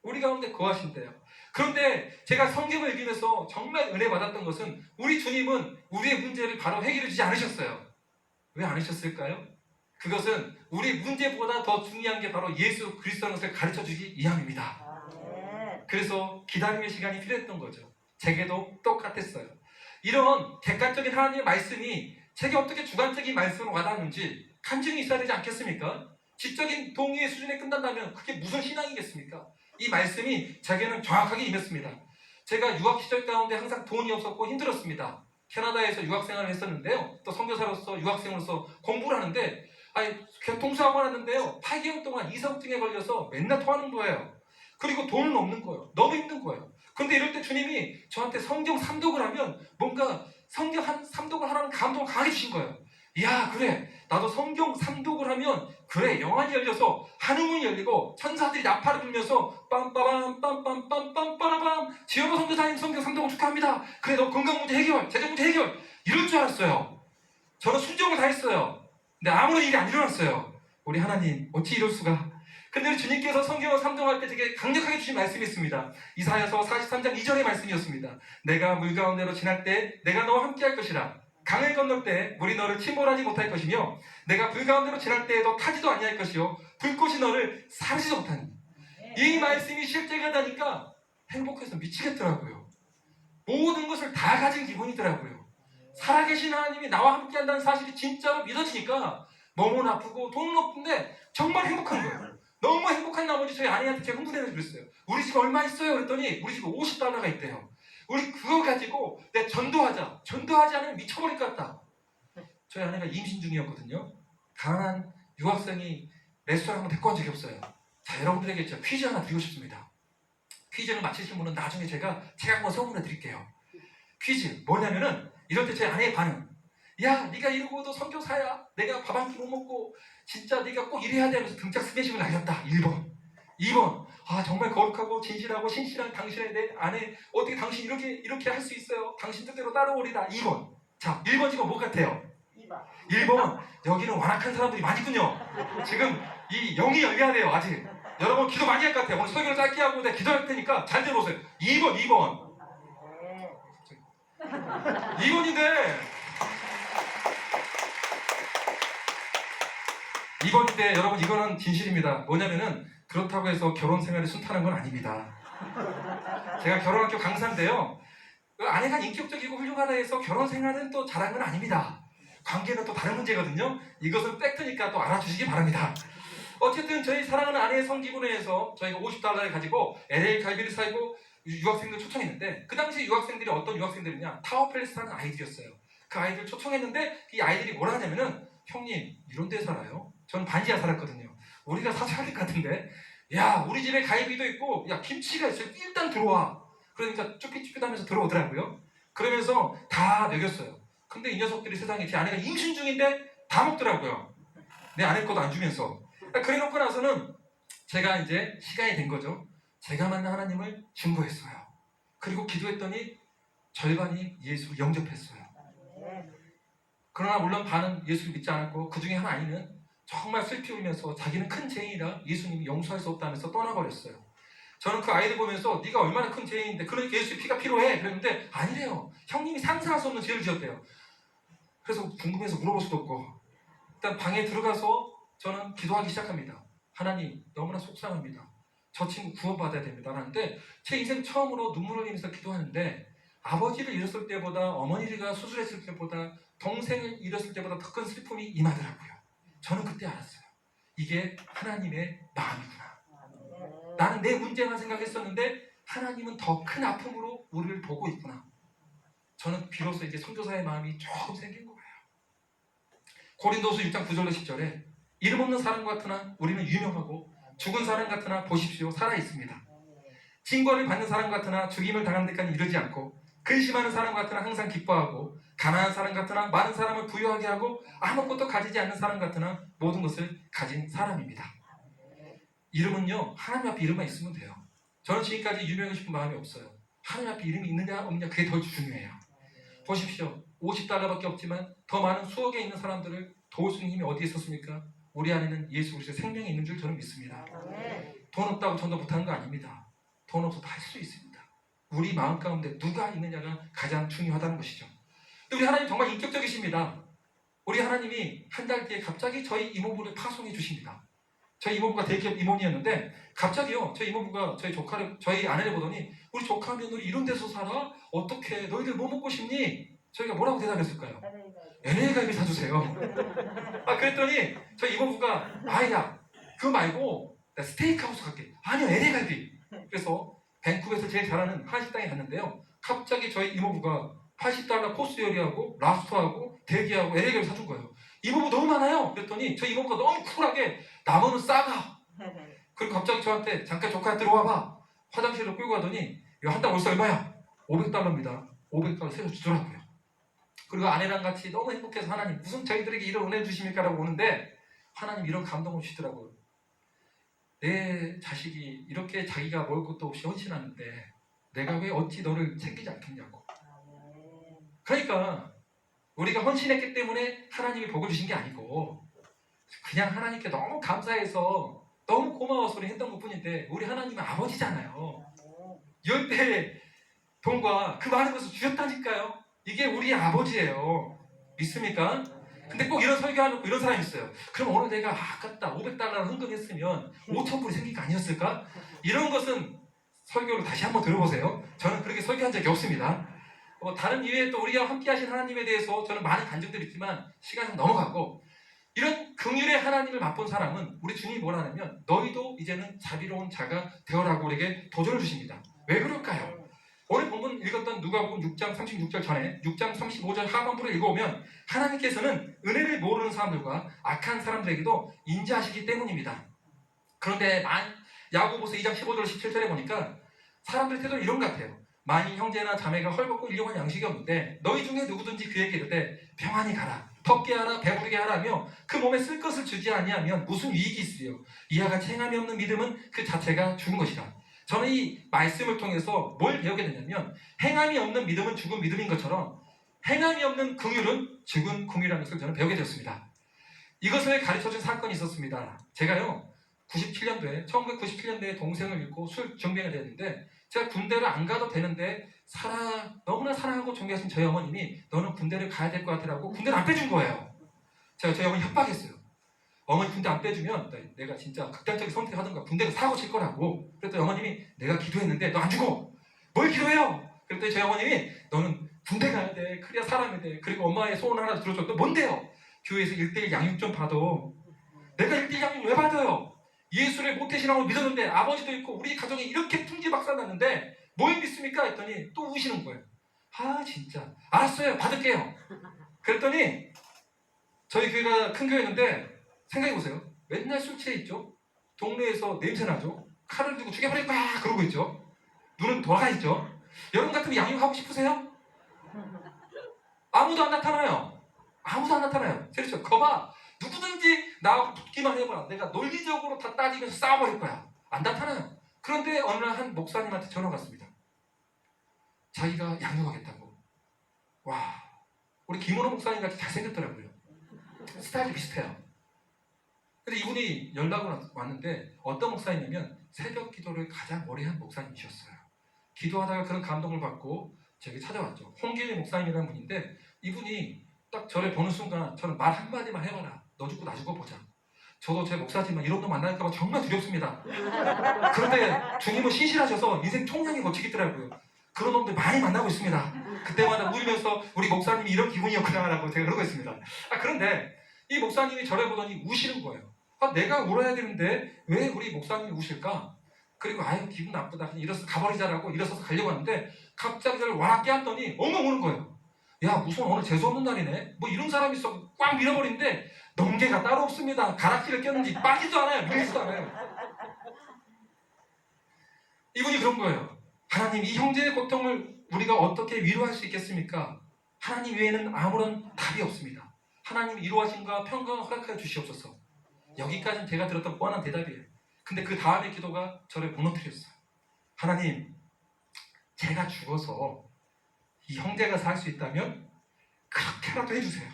우리 가운데 거하신대요. 그런데 제가 성경을 읽으면서 정말 은혜 받았던 것은 우리 주님은 우리의 문제를 바로 해결해 주지 않으셨어요. 왜 않으셨을까요? 그것은 우리 문제보다 더 중요한 게 바로 예수 그리스도라는 것을 가르쳐 주기 위함입니다. 그래서 기다림의 시간이 필요했던 거죠. 제게도 똑같았어요. 이런 객관적인 하나님의 말씀이 제게 어떻게 주관적인 말씀으로 와닿는지 간증이 있어야 되지 않겠습니까? 지적인 동의의 수준에 끝난다면 그게 무슨 신앙이겠습니까? 이 말씀이 제게는 정확하게 임했습니다. 제가 유학 시절 가운데 항상 돈이 없었고 힘들었습니다. 캐나다에서 유학생활을 했었는데요. 또 선교사로서 유학생으로서 공부를 하는데 교통사고가 났는데요. 8개월 동안 이성증에 걸려서 맨날 토하는 거예요. 그리고 돈은 없는 거예요. 너무 힘든 거예요. 근데 이럴 때 주님이 저한테 성경 3독을 하면 뭔가 성경 3독을 하라는 감동을 강하게 주신 거예요. 이야 그래 나도 성경 3독을 하면 그래 영안이 열려서 하늘문이 열리고 천사들이 나팔을 불면서 빰빠밤 빰빰빰빰빠라밤 지연호 선교사님 성경 3독을 축하합니다. 그래 너 건강 문제 해결 재정 문제 해결 이럴 줄 알았어요. 저는 순종을 다했어요. 근데 아무런 일이 안 일어났어요. 우리 하나님 어찌 이럴 수가. 근데 우리 주님께서 성경을 3독할 때 되게 강력하게 주신 말씀이 있습니다. 이사야서 43장 2절의 말씀이었습니다. 내가 물 가운데로 지날 때 내가 너와 함께 할 것이라. 강을 건널 때 물이 너를 침몰하지 못할 것이며 내가 불 가운데로 지날 때에도 타지도 아니할 것이요 불꽃이 너를 사르지도 못하니. 이 말씀이 실제가 되니까 행복해서 미치겠더라고요. 모든 것을 다 가진 기분이더라고요. 살아계신 하나님이 나와 함께 한다는 사실이 진짜로 믿어지니까 몸은 아프고 돈은 없는데 정말 행복한 거예요. 너무 행복한 나머지 저희 아내한테 제가 흥분해서 그랬어요. 우리 집에 얼마 있어요? 그랬더니 우리 집에 $50가 있대요. 우리 그거 가지고 내가 전도하자. 전도하지 않으면 미쳐버릴 것 같다. 저희 아내가 임신 중이었거든요. 가난한 유학생이 레스토랑 한번 데리고 간 적이 없어요. 자, 여러분들에게 제가 퀴즈 하나 드리고 싶습니다. 퀴즈를 맞히신 분은 나중에 제가 한번 선물해 드릴게요. 퀴즈 뭐냐면은 이럴 때 제 아내의 반응. 야 네가 이러고도 선교사야. 내가 밥 한 끼 못 먹고 진짜 네가 꼭 이래야 돼 하면서 등짝 스매싱을 날렸다. 1번. 2번. 아 정말 거룩하고 진실하고 신실한 당신의 내 아내 어떻게 당신 이렇게 할 수 있어요? 당신 뜻대로 따라오리라. 2번. 자 1번 집은 뭐 같아요? 1번. 여기는 완악한 사람들이 많이 있군요. 지금 이 영이 열려야 돼요. 아직 여러분 기도 많이 할 것 같아요. 오늘 설교를 짧게 하고 내가 기도할 테니까 잘 들어보세요. 2번 2번인데 2번인데 여러분 이거는 진실입니다. 뭐냐면은 그렇다고 해서 결혼 생활이 순탄한 건 아닙니다. 제가 결혼학교 강사인데요. 아내가 인격적이고 훌륭하다 해서 결혼 생활은 또 잘한 건 아닙니다. 관계는 또 다른 문제거든요. 이것은 팩트니까 또 알아주시기 바랍니다. 어쨌든 저희 사랑하는 아내의 성기분회에서 저희가 $50를 가지고 LA 갈비를 사고 유학생들 초청했는데 그 당시 유학생들이 어떤 유학생들이냐 타워팰리스라는 아이들이었어요. 그 아이들 초청했는데 이 아이들이 뭐라 하냐면은 형님 이런 데 살아요? 저는 반지하 살았거든요. 우리가 사줘야 될 것 같은데 야 우리 집에 갈비도 있고 야 김치가 있어요. 일단 들어와. 그러니까 쭈삣쭈삣하면서 들어오더라고요. 그러면서 다 먹였어요. 근데 이 녀석들이 세상에 제 아내가 임신 중인데 다 먹더라고요. 내 아내 것도 안 주면서. 그래 놓고 나서는 제가 이제 시간이 된 거죠. 제가 만난 하나님을 증거했어요. 그리고 기도했더니 절반이 예수를 영접했어요. 그러나 물론 반은 예수를 믿지 않았고 그 중에 한 아이는 정말 슬피 울면서 자기는 큰 죄인이라 예수님이 용서할 수 없다면서 떠나버렸어요. 저는 그 아이를 보면서 네가 얼마나 큰 죄인인데 그러니까 예수의 피가 필요해 그랬는데 아니래요. 형님이 상상할 수 없는 죄를 지었대요. 그래서 궁금해서 물어볼 수도 없고 일단 방에 들어가서 저는 기도하기 시작합니다. 하나님 너무나 속상합니다. 저 친구 구원받아야 됩니다. 하는데 제 인생 처음으로 눈물을 흘리면서 기도하는데 아버지를 잃었을 때보다 어머니가 수술했을 때보다 동생을 잃었을 때보다 더 큰 슬픔이 임하더라고요. 저는 그때 알았어요. 이게 하나님의 마음이구나. 나는 내 문제만 생각했었는데 하나님은 더 큰 아픔으로 우리를 보고 있구나. 저는 비로소 이제 선교사의 마음이 조금 생긴 거예요. 고린도서 6장 9절로 10절에 이름 없는 사람 같으나 우리는 유명하고 죽은 사람 같으나 보십시오 살아 있습니다. 징벌을 받는 사람 같으나 죽임을 당한 데까지 이르지 않고 근심하는 사람 같으나 항상 기뻐하고 가난한 사람 같으나 많은 사람을 부유하게 하고 아무것도 가지지 않는 사람 같으나 모든 것을 가진 사람입니다. 이름은요 하나님 앞에 이름만 있으면 돼요. 저는 지금까지 유명하고 싶은 마음이 없어요. 하나님 앞에 이름이 있느냐 없느냐 그게 더 중요해요. 보십시오. $50밖에 없지만 더 많은 수억에 있는 사람들을 도울 수 있는 힘이 어디에 있었습니까? 우리 안에는 예수 그리스도의 생명이 있는 줄 저는 믿습니다. 돈 없다고 전도 못하는 거 아닙니다. 돈 없어도 할 수 있습니다. 우리 마음 가운데 누가 있느냐가 가장 중요하다는 것이죠. 우리 하나님 정말 인격적이십니다. 우리 하나님이 한 달 뒤에 갑자기 저희 이모부를 파송해 주십니다. 저희 이모부가 대기업 임원이었는데 갑자기요 저희 이모부가 저희 아내를 보더니 우리 조카 며느리 이런 데서 살아? 어떻게 너희들 뭐 먹고 싶니? 저희가 뭐라고 대답했을까요? LA 갈비 사주세요. 그랬더니 저희 이모부가 아야 그거 말고 나 스테이크하우스 갈게. 아니요 LA 갈비. 그래서 밴쿠버에서 제일 잘하는 한식당에 갔는데요. 갑자기 저희 이모부가 $80 코스 요리하고 랍스터하고 대기하고 LA 갈비 사준 거예요. 이모부 너무 많아요. 그랬더니 저희 이모부가 너무 쿨하게 나머는 싸가. 그리고 갑자기 저한테 잠깐 조카야 들어와봐. 화장실로 끌고 가더니 한 달 월세 얼마야? $500입니다. $500 세서 주더라고요. 그리고 아내랑 같이 너무 행복해서 하나님 무슨 저희들에게 이런 은혜 주십니까? 라고 오는데 하나님 이런 감동을 주시더라고요. 내 자식이 이렇게 자기가 먹을 것도 없이 헌신하는데 내가 왜 어찌 너를 챙기지 않겠냐고. 그러니까 우리가 헌신했기 때문에 하나님이 복을 주신 게 아니고 그냥 하나님께 너무 감사해서 너무 고마워서 우리 했던 것뿐인데 우리 하나님은 아버지잖아요. 10배의 돈과 그 많은 것을 주셨다니까요. 이게 우리 아버지예요. 믿습니까? 근데 꼭 이런 설교하는 이런 사람이 있어요. 그럼 오늘 내가 아깝다 $500 헌금했으면 5,000불이 생긴 거 아니었을까? 이런 것은 설교를 다시 한번 들어보세요. 저는 그렇게 설교한 적이 없습니다. 다른 이외에 또 우리가 함께 하신 하나님에 대해서 저는 많은 간증들이 있지만 시간은 넘어가고 이런 긍휼의 하나님을 맛본 사람은 우리 주님이 뭐라 하냐면 너희도 이제는 자비로운 자가 되어라고 우리에게 도전을 주십니다. 왜 그럴까요? 오늘 본문 읽었던 누가복음 6장 36절 전에 6장 35절 하반부를 읽어오면 하나님께서는 은혜를 모르는 사람들과 악한 사람들에게도 인자하시기 때문입니다. 그런데 야고보서 2장 15절 17절에 보니까 사람들의 태도는 이런 것 같아요. 만일 형제나 자매가 헐벗고 일용할 양식이 없는데 너희 중에 누구든지 그에게 이르되 평안히 가라 덥게 하라 배부르게 하라며 그 몸에 쓸 것을 주지 아니하면 무슨 이익이 있으요 이와 같이 행함이 없는 믿음은 그 자체가 죽은 것이라. 저는 이 말씀을 통해서 뭘 배우게 되냐면 행함이 없는 믿음은 죽은 믿음인 것처럼 행함이 없는 긍휼은 죽은 긍휼이라는 것을 저는 배우게 되었습니다. 이것을 가르쳐준 사건이 있었습니다. 제가요 1997년도에 동생을 잃고 술 정병이 됐는데 제가 군대를 안 가도 되는데 너무나 사랑하고 존경하신 저희 어머님이 너는 군대를 가야 될 것 같으라고 군대를 안 빼준 거예요. 제가 저희 어머니 협박했어요. 어머니 군대 안 빼주면 내가 진짜 극단적인 선택을 하든가 군대가 사고 칠 거라고. 그랬더니 어머님이 내가 기도했는데 너 안 죽어. 뭘 기도해요? 그랬더니 저희 어머님이 너는 군대 가야 돼. 그래야 사람이 돼. 그리고 엄마의 소원 하나 들어줘. 너 뭔데요? 교회에서 1대1 양육 좀 받아. 내가 1대1 양육 왜 받아요? 예수를 모태신앙으로 믿었는데 아버지도 있고 우리 가정이 이렇게 풍지박산났는데 뭘 믿습니까? 했더니 또 우시는 거예요. 진짜 알았어요 받을게요. 그랬더니 저희 교회가 큰 교회였는데 생각해보세요. 맨날 술 취해 있죠. 동네에서 냄새나죠. 칼을 들고 죽여버릴 거야 그러고 있죠. 눈은 돌아가 있죠. 여러분 같으면 양육하고 싶으세요? 아무도 안 나타나요. 그렇죠. 거봐 누구든지 나하고 붙기만 해봐라. 내가 논리적으로 다 따지면서 싸워버릴 거야. 안 나타나요. 그런데 어느 날 한 목사님한테 전화가 왔습니다. 자기가 양육하겠다고. 와, 우리 김원호 목사님 같이 잘생겼더라고요. 스타일이 비슷해요. 근데 이분이 연락을 왔는데 어떤 목사님이냐면 새벽 기도를 가장 오래 한 목사님이셨어요. 기도하다가 그런 감동을 받고 저에게 찾아왔죠. 홍길리 목사님이라는 분인데 이분이 딱 저를 보는 순간 저는 말 한마디만 해봐라. 너 죽고 나 죽어 보자. 저도 제 목사지만 이런 놈 만날까 봐 정말 두렵습니다. 그런데 주님은 신실하셔서 인생 총량이 거치겠더라고요. 그런 놈들 많이 만나고 있습니다. 그때마다 울면서 우리 목사님이 이런 기분이었구나 라고 제가 그러고 있습니다. 그런데 이 목사님이 저를 보더니 우시는 거예요. 내가 울어야 되는데 왜 우리 목사님이 우실까? 그리고 기분 나쁘다. 일어서서 가버리자라고 일어서서 가려고 하는데 갑자기 저를 와락 깨웠더니 엉엉 우는 거예요. 야 무슨 오늘 재수없는 날이네. 뭐 이런 사람이 있어 꽉 밀어버리는데 넘개가 따로 없습니다. 가락지를 꼈는지 빠지도 않아요. 밀리지도 않아요. 이분이 그런 거예요. 하나님 이 형제의 고통을 우리가 어떻게 위로할 수 있겠습니까? 하나님 외에는 아무런 답이 없습니다. 하나님 위로하심과 평강을 허락하여 주시옵소서. 여기까지는 제가 들었던 뻔한 대답이에요. 근데 그 다음의 기도가 저를 무너뜨렸어요. 하나님 제가 죽어서 이 형제가 살 수 있다면 그렇게라도 해주세요.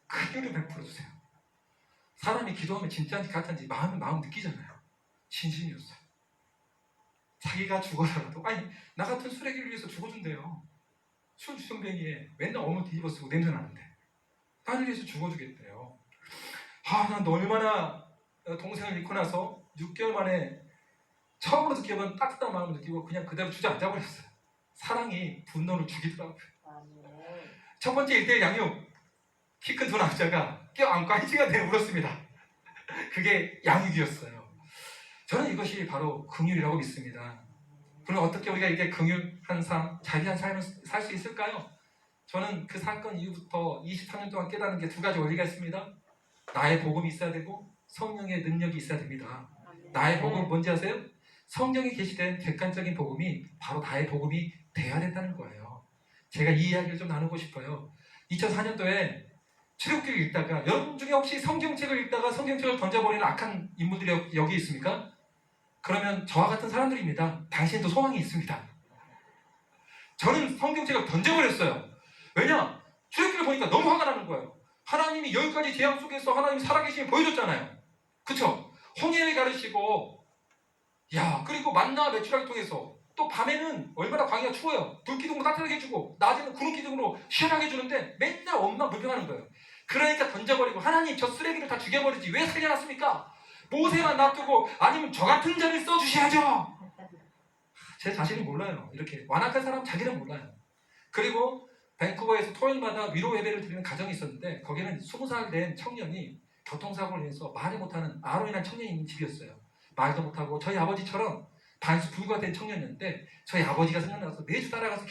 큰일을 베풀어주세요. 사람이 기도하면 진짜인지 가짜인지 마음 느끼잖아요. 진심이었어요. 자기가 죽어서라도 아니 나 같은 쓰레기를 위해서 죽어준대요. 술 주정뱅이에 맨날 어머 뒤집어 쓰고 냄새 나는데 나를 위해서 죽어주겠대요. 난 얼마나 동생을 잃고 나서 6개월 만에 처음으로 느껴본 따뜻한 마음을 느끼고 그냥 그대로 주저앉아 버렸어요. 사랑이 분노를 죽이더라고요. 첫 번째 1대1 양육, 키 큰 두 남자가 껴안고 1시간 내내 울었습니다. 그게 양육이었어요. 저는 이것이 바로 긍휼이라고 믿습니다. 그럼 어떻게 우리가 이렇게 긍휼한 삶, 자비한 삶을 살 수 있을까요? 저는 그 사건 이후부터 23년 동안 깨닫는 게 두 가지 원리가 있습니다. 나의 복음이 있어야 되고 성령의 능력이 있어야 됩니다. 나의 복음은 뭔지 아세요? 성령이 계시된 객관적인 복음이 바로 나의 복음이 돼야 된다는 거예요. 제가 이 이야기를 좀 나누고 싶어요. 2004년도에 출애굽기를 읽다가 여러분 중에 혹시 성경책을 읽다가 성경책을 던져버리는 악한 인물들이 여기 있습니까? 그러면 저와 같은 사람들입니다. 당신도 소망이 있습니다. 저는 성경책을 던져버렸어요. 왜냐? 출애굽기를 보니까 너무 화가 나는 거예요. 하나님이 10가지 재앙 속에서 하나님이 살아계심을 보여줬잖아요. 그쵸? 홍해를 가르치고 그리고 만나 매출하기 통해서 또 밤에는 얼마나 광야가 추워요. 불기둥으로 따뜻하게 해주고 낮에는 구름기둥으로 시원하게 해주는데 맨날 엉망 불평하는 거예요. 그러니까 던져버리고 하나님 저 쓰레기를 다 죽여버리지 왜 살려놨습니까? 모세만 놔두고 아니면 저 같은 자를 써주셔야죠. 제 자신이 몰라요. 이렇게 완악한 사람 자기는 몰라요. 그리고 밴쿠버에서 토요일마다 위로 예배를 드리는 가정이 있었는데 거기는 20살 된 청년이 교통사고를 인해서 말을 못하는 아론이라는 청년이 있는 집이었어요. 말도 못하고 저희 아버지처럼 반수 불가된 청년이었는데 저희 아버지가 생각나서 매주 따라가서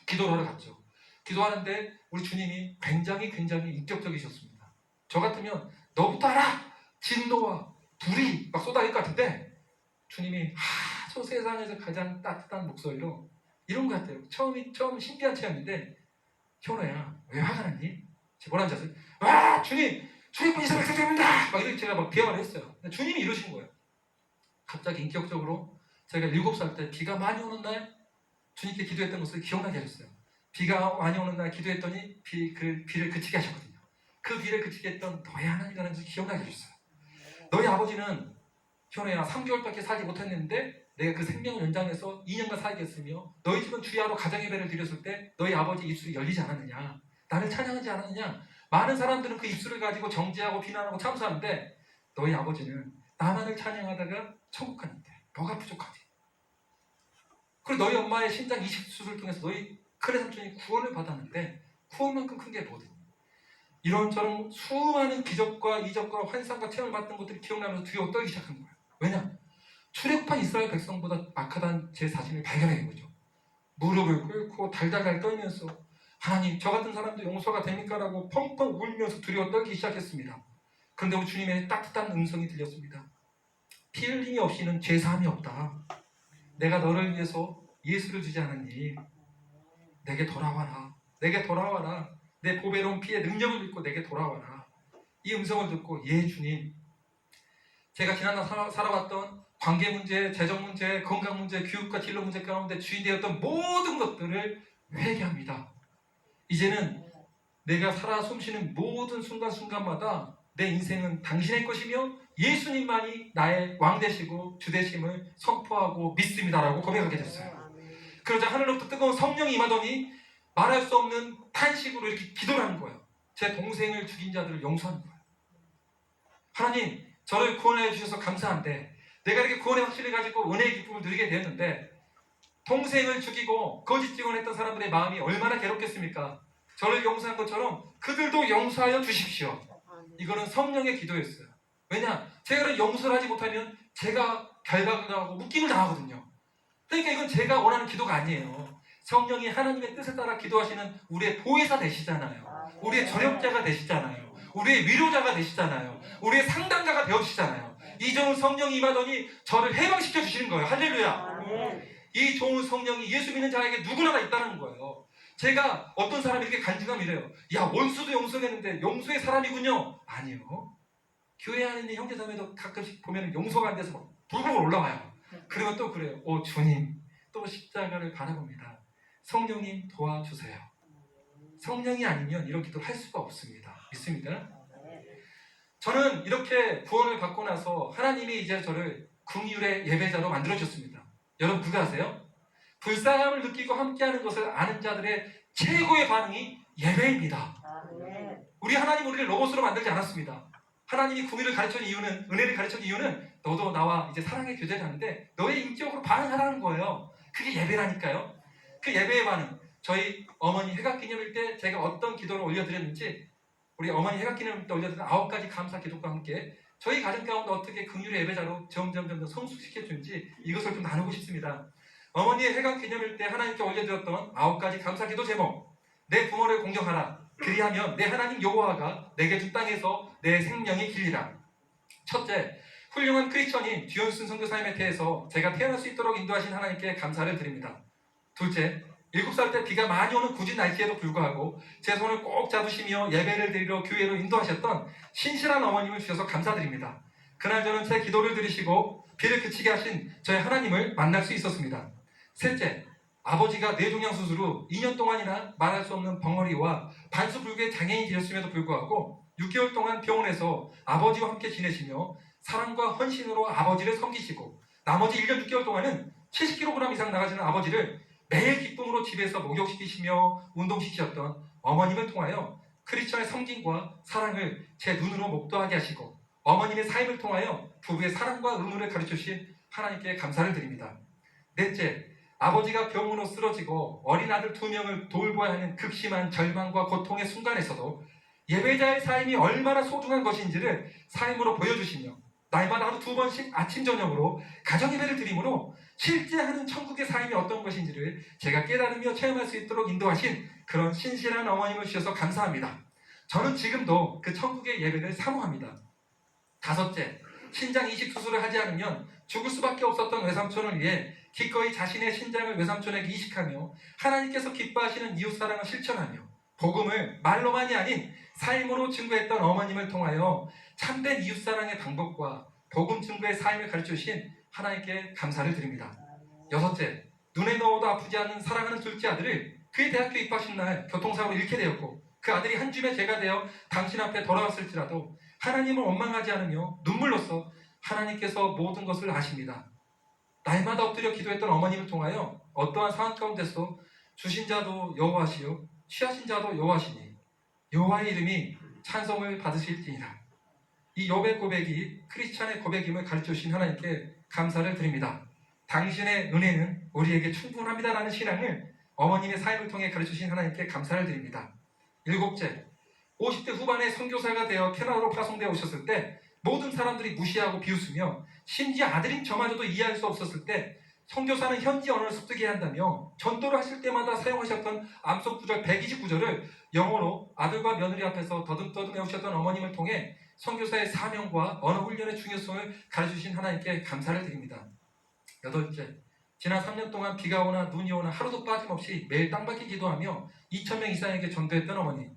기도를 하러 갔죠. 기도하는데 우리 주님이 굉장히 인격적이셨습니다. 저 같으면 너부터 알아! 진노와 불이 막 쏟아질 것 같은데 주님이 저 세상에서 가장 따뜻한 목소리로 이런 것 같아요. 처음 신기한 체험인데 현호야 왜 화가 났니? 제가 뭐라는 줄 아세요? 와 주님 출애굽 이스라엘 백성입니다! 막 이렇게 제가 막 대화를 했어요. 근데 주님이 이러신 거예요. 갑자기 인격적으로 제가 7살 때 비가 많이 오는 날 주님께 기도했던 것을 기억나게 하셨어요. 비가 많이 오는 날 기도했더니 그 비를 그치게 하셨거든요. 그 비를 그치게 했던 너의 하나님이라는 것을 기억나게 해주셨어요. 너희 아버지는 현우야 3개월밖에 살지 못했는데 내가 그 생명을 연장해서 2년간 살게 했으며 너희 집은 주야로 가정예배를 드렸을 때 너희 아버지 입술이 열리지 않았느냐, 나를 찬양하지 않았느냐. 많은 사람들은 그 입술을 가지고 정죄하고 비난하고 참수하는데 너희 아버지는 나만을 찬양하다가 천국 갔는데 뭐가 부족하지? 그리고 너희 엄마의 신장 이식 수술을 통해서 너희 큰애 삼촌이 구원을 받았는데 구원만큼 큰 게 뭐든 이런저런 수많은 기적과 이적과 환상과 체험을 받던 것들이 기억나면서 두려워 떨기 시작한 거예요. 왜냐? 출애굽한 이스라엘 백성보다 악하다는 제 자신을 발견하게 된 거죠. 무릎을 꿇고 달달달 떨면서 하나님 저 같은 사람도 용서가 됩니까? 라고 펑펑 울면서 두려워 떨기 시작했습니다. 그런데 우리 주님의 따뜻한 음성이 들렸습니다. 피 흘림이 없이는 죄사함이 없다. 내가 너를 위해서 예수를 주지 않았니? 내게 돌아와라. 내게 돌아와라. 내 보배로운 피의 능력을 믿고 내게 돌아와라. 이 음성을 듣고 예 주님, 제가 지난날 살아왔던 관계 문제, 재정 문제, 건강 문제, 교육과 진로 문제 가운데 주인되었던 모든 것들을 회개합니다. 이제는 내가 살아 숨쉬는 모든 순간순간마다 내 인생은 당신의 것이며 예수님만이 나의 왕 되시고 주 되심을 선포하고 믿습니다라고 고백하게 됐어요. 그러자 하늘로부터 뜨거운 성령이 임하더니 말할 수 없는 탄식으로 이렇게 기도를 하는 거예요. 제 동생을 죽인 자들을 용서하는 거예요. 하나님, 저를 구원해 주셔서 감사한데 내가 이렇게 구원의 확신을 가지고 은혜의 기쁨을 누리게 되었는데 동생을 죽이고 거짓 증언했던 사람들의 마음이 얼마나 괴롭겠습니까? 저를 용서한 것처럼 그들도 용서하여 주십시오. 이거는 성령의 기도였어요. 왜냐? 제가 용서를 하지 못하면 제가 결박을 당하고 묶임을 당하거든요. 그러니까 이건 제가 원하는 기도가 아니에요. 성령이 하나님의 뜻에 따라 기도하시는 우리의 보혜사 되시잖아요. 우리의 전역자가 되시잖아요. 우리의 위로자가 되시잖아요. 우리의 상담가가 되어주시잖아요. 이 좋은 성령이 임하더니 저를 해방시켜 주시는 거예요. 할렐루야. 이 좋은 성령이 예수 믿는 자에게 누구나 다 있다는 거예요. 제가 어떤 사람이 이렇게 간증하면 이래요. 야, 원수도 용서했는데 용서의 사람이군요. 아니요. 교회 안에 있는 형제자매도 가끔씩 보면 용서가 안 돼서 막 불복을 올라와요. 그러면 또 그래요. 오 주님, 또 십자가를 바라봅니다. 성령님 도와주세요. 성령이 아니면 이런 기도를 할 수가 없습니다. 믿습니까? 아멘. 저는 이렇게 구원을 받고 나서 하나님이 이제 저를 긍휼의 예배자로 만들어주셨습니다. 여러분 그거 아세요? 불쌍함을 느끼고 함께하는 것을 아는 자들의 최고의 반응이 예배입니다. 아멘. 우리 하나님 우리를 로봇으로 만들지 않았습니다. 하나님이 긍휼을 가르쳐준 이유는, 은혜를 가르쳐준 이유는 너도 나와 이제 사랑의 교제를 하는데 너의 인격으로 반응하라는 거예요. 그게 예배라니까요. 그 예배의 반응, 저희 어머니 회각기념일 때 제가 어떤 기도를 올려드렸는지, 우리 어머니 회각기념일 때 올려드린 9가지 감사 기도과 함께 저희 가정 가운데 어떻게 긍휼의 예배자로 점점 성숙시켜주는지 이것을 좀 나누고 싶습니다. 어머니의 회각기념일 때 하나님께 올려드렸던 9가지 감사 기도 제목: 내 부모를 공경하라, 그리하면 내 하나님 여호와가 내게 준 땅에서 내 생명이 길리라. 첫째, 훌륭한 크리스천인 듀언슨 선교사님에 대해서 제가 태어날 수 있도록 인도하신 하나님께 감사를 드립니다. 둘째, 7살 때 비가 많이 오는 굳은 날씨에도 불구하고 제 손을 꼭 잡으시며 예배를 드리러 교회로 인도하셨던 신실한 어머님을 주셔서 감사드립니다. 그날 저는 제 기도를 들으시고 비를 그치게 하신 저의 하나님을 만날 수 있었습니다. 셋째, 아버지가 뇌종양 수술 후 2년 동안이나 말할 수 없는 벙어리와 반수불교의 장애인이 되셨음에도 불구하고 6개월 동안 병원에서 아버지와 함께 지내시며 사랑과 헌신으로 아버지를 섬기시고 나머지 1년 6개월 동안은 70kg 이상 나가시는 아버지를 매일 기쁨으로 집에서 목욕시키시며 운동시키셨던 어머님을 통하여 크리스천의 섬김과 사랑을 제 눈으로 목도하게 하시고 어머님의 삶을 통하여 부부의 사랑과 의무를 가르쳐주신 하나님께 감사를 드립니다. 넷째, 아버지가 병으로 쓰러지고 어린 아들 2명을 돌보아야 하는 극심한 절망과 고통의 순간에서도 예배자의 삶이 얼마나 소중한 것인지를 삶으로 보여주시며 날마다 하루 2번씩 아침 저녁으로 가정예배를 드림으로 실제 하는 천국의 삶이 어떤 것인지를 제가 깨달으며 체험할 수 있도록 인도하신 그런 신실한 어머님을 주셔서 감사합니다. 저는 지금도 그 천국의 예배를 사모합니다. 다섯째, 신장 이식 수술을 하지 않으면 죽을 수밖에 없었던 외삼촌을 위해 기꺼이 자신의 신장을 외삼촌에게 이식하며 하나님께서 기뻐하시는 이웃사랑을 실천하며 복음을 말로만이 아닌 삶으로 증거했던 어머님을 통하여 참된 이웃사랑의 방법과 복음 증거의 삶을 가르쳐주신 하나님께 감사를 드립니다. 여섯째, 눈에 넣어도 아프지 않는 사랑하는 둘째 아들을 그의 대학교 입학식 날 교통사고로 잃게 되었고 그 아들이 한 줌의 죄가 되어 당신 앞에 돌아왔을지라도 하나님을 원망하지 않으며 눈물로써 하나님께서 모든 것을 아십니다. 날마다 엎드려 기도했던 어머님을 통하여 어떠한 상황 가운데서 주신 자도 여호와시요 취하신 자도 여호와시니 여호와의 이름이 찬송을 받으실지니라. 이 욥의 고백이 크리스찬의 고백임을 가르쳐주신 하나님께 감사를 드립니다. 당신의 은혜는 우리에게 충분합니다라는 신앙을 어머님의 삶을 통해 가르쳐주신 하나님께 감사를 드립니다. 일곱째, 50대 후반에 선교사가 되어 캐나다로 파송되어 오셨을 때 모든 사람들이 무시하고 비웃으며 심지어 아들인 저마저도 이해할 수 없었을 때 선교사는 현지 언어를 습득해야 한다며 전도를 하실 때마다 사용하셨던 암송 구절 129절을 영어로 아들과 며느리 앞에서 더듬더듬 외우셨던 어머님을 통해 선교사의 사명과 언어 훈련의 중요성을 가르쳐주신 하나님께 감사를 드립니다. 여덟째, 지난 3년 동안 비가 오나 눈이 오나 하루도 빠짐없이 매일 땅밖에 기도하며 2,000명 이상에게 전도했던 어머니,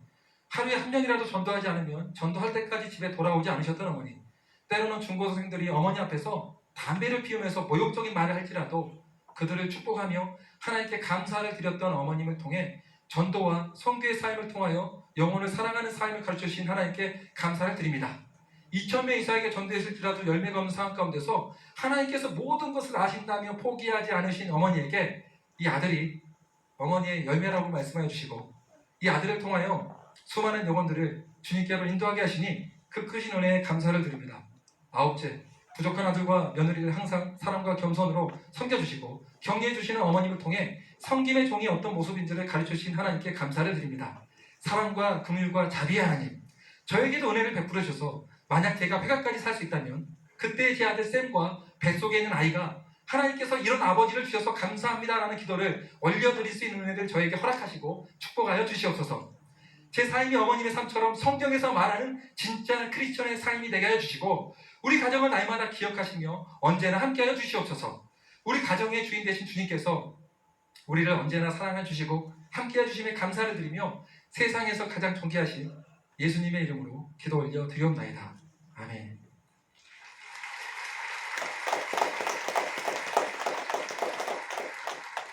하루에 한 명이라도 전도하지 않으면 전도할 때까지 집에 돌아오지 않으셨던 어머니, 때로는 중고생들이 어머니 앞에서 담배를 피우면서 모욕적인 말을 할지라도 그들을 축복하며 하나님께 감사를 드렸던 어머님을 통해 전도와 선교의 삶을 통하여 영혼을 사랑하는 삶을 가르쳐주신 하나님께 감사를 드립니다. 2,000명 이상에게 전도했을지라도 열매가 없는 상황 가운데서 하나님께서 모든 것을 아신다며 포기하지 않으신 어머니에게 이 아들이 어머니의 열매라고 말씀해 주시고 이 아들을 통하여 수많은 영혼들을 주님께로 인도하게 하시니 그 크신 은혜에 감사를 드립니다. 아홉째, 부족한 아들과 며느리를 항상 사랑과 겸손으로 섬겨주시고 격려해주시는 어머님을 통해 섬김의 종이 어떤 모습인지를 가르쳐주신 하나님께 감사를 드립니다. 사랑과 긍휼과 자비의 하나님, 저에게도 은혜를 베풀어 주셔서 만약 제가 회각까지 살 수 있다면 그때 제 아들 샘과 뱃속에 있는 아이가 하나님께서 이런 아버지를 주셔서 감사합니다라는 기도를 올려드릴 수 있는 은혜를 저에게 허락하시고 축복하여 주시옵소서. 제 삶이 어머님의 삶처럼 성경에서 말하는 진짜 크리스천의 삶이 되게 하여 주시고 우리 가정을 날마다 기억하시며 언제나 함께하여 주시옵소서. 우리 가정의 주인 되신 주님께서 우리를 언제나 사랑해 주시고 함께해 주심에 감사를 드리며 세상에서 가장 존귀하신 예수님의 이름으로 기도 올려 드리옵나이다. 아멘.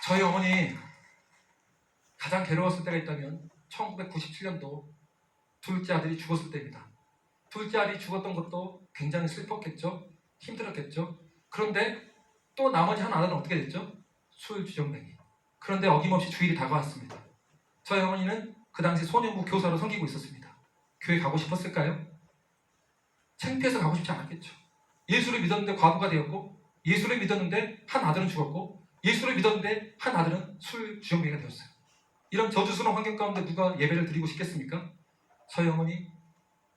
저희 어머니 가장 괴로웠을 때가 있다면 1997년도 둘째 아들이 죽었을 때입니다. 둘째 아들이 죽었던 것도 굉장히 슬펐겠죠. 힘들었겠죠. 그런데 또 나머지 한 아들은 어떻게 됐죠? 술주정뱅이. 그런데 어김없이 주일이 다가왔습니다. 저희 어머니는 그 당시 소년부 교사로 섬기고 있었습니다. 교회 가고 싶었을까요? 창피해서 가고 싶지 않았겠죠. 예수를 믿었는데 과부가 되었고, 예수를 믿었는데 한 아들은 죽었고, 예수를 믿었는데 한 아들은 술주정뱅이가 되었어요. 이런 저주스러운 환경 가운데 누가 예배를 드리고 싶겠습니까? 저희 어머니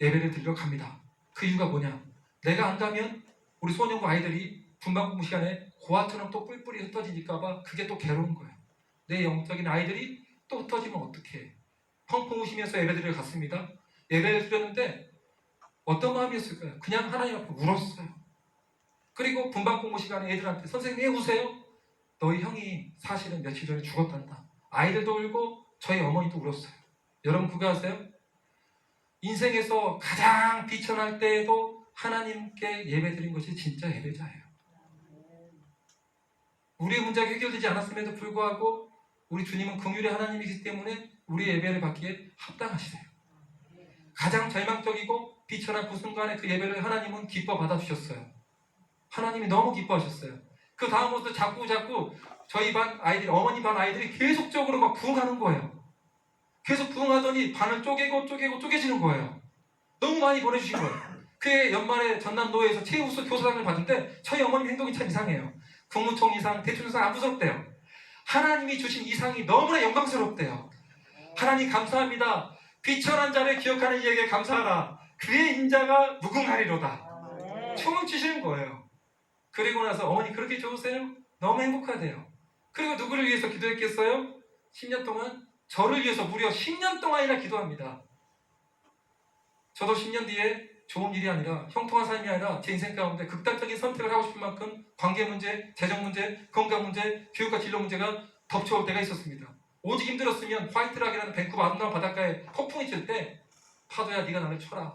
예배를 드리러 갑니다. 그 이유가 뭐냐? 내가 안 가면 우리 소년부 아이들이 분방공부 시간에 고아처럼 또 뿔뿔이 흩어지니까봐 그게 또 괴로운 거예요. 내 영적인 아이들이 또 흩어지면 어떡해. 펑펑 우시면서 예배드리러 갔습니다. 예배를 드렸는데 어떤 마음이었을까요? 그냥 하나님 앞에 울었어요. 그리고 분방공부 시간에 애들한테 선생님 왜 우세요? 너희 형이 사실은 며칠 전에 죽었단다. 아이들도 울고 저희 어머니도 울었어요. 여러분 그거 아세요? 인생에서 가장 비천할 때에도 하나님께 예배드린 것이 진짜 예배자예요. 우리의 문제가 해결되지 않았음에도 불구하고 우리 주님은 긍휼의 하나님이기 때문에 우리의 예배를 받기에 합당하시세요. 가장 절망적이고 비천한 그 순간에 그 예배를 하나님은 기뻐 받아주셨어요. 하나님이 너무 기뻐하셨어요. 그 다음부터 자꾸 저희 반 아이들이, 어머니 반 아이들이 계속적으로 막 부흥하는 거예요. 계속 부흥하더니 반을 쪼개지는 거예요. 너무 많이 보내주신 거예요. 그해 연말에 전남도에서 최우수 교사상을 받은데 저희 어머님 행동이 참 이상해요. 국무총 이상, 대통령상 안 부럽대요. 하나님이 주신 이상이 너무나 영광스럽대요. 하나님 감사합니다. 비천한 자를 기억하는 이에게 감사하라. 그의 인자가 무궁하리로다. 총을 치시는 거예요. 그리고 나서 어머니 그렇게 좋으세요? 너무 행복하대요. 그리고 누구를 위해서 기도했겠어요? 10년 동안 저를 위해서 무려 10년 동안이나 기도합니다. 저도 10년 뒤에 좋은 일이 아니라 형통한 삶이 아니라 제 인생 가운데 극단적인 선택을 하고 싶은 만큼 관계 문제, 재정 문제, 건강 문제, 교육과 진로 문제가 덮쳐올 때가 있었습니다. 오직 힘들었으면 화이트락이라는 밴쿠버 아름다운 바닷가에 폭풍이 칠 때 파도야 네가 나를 쳐라.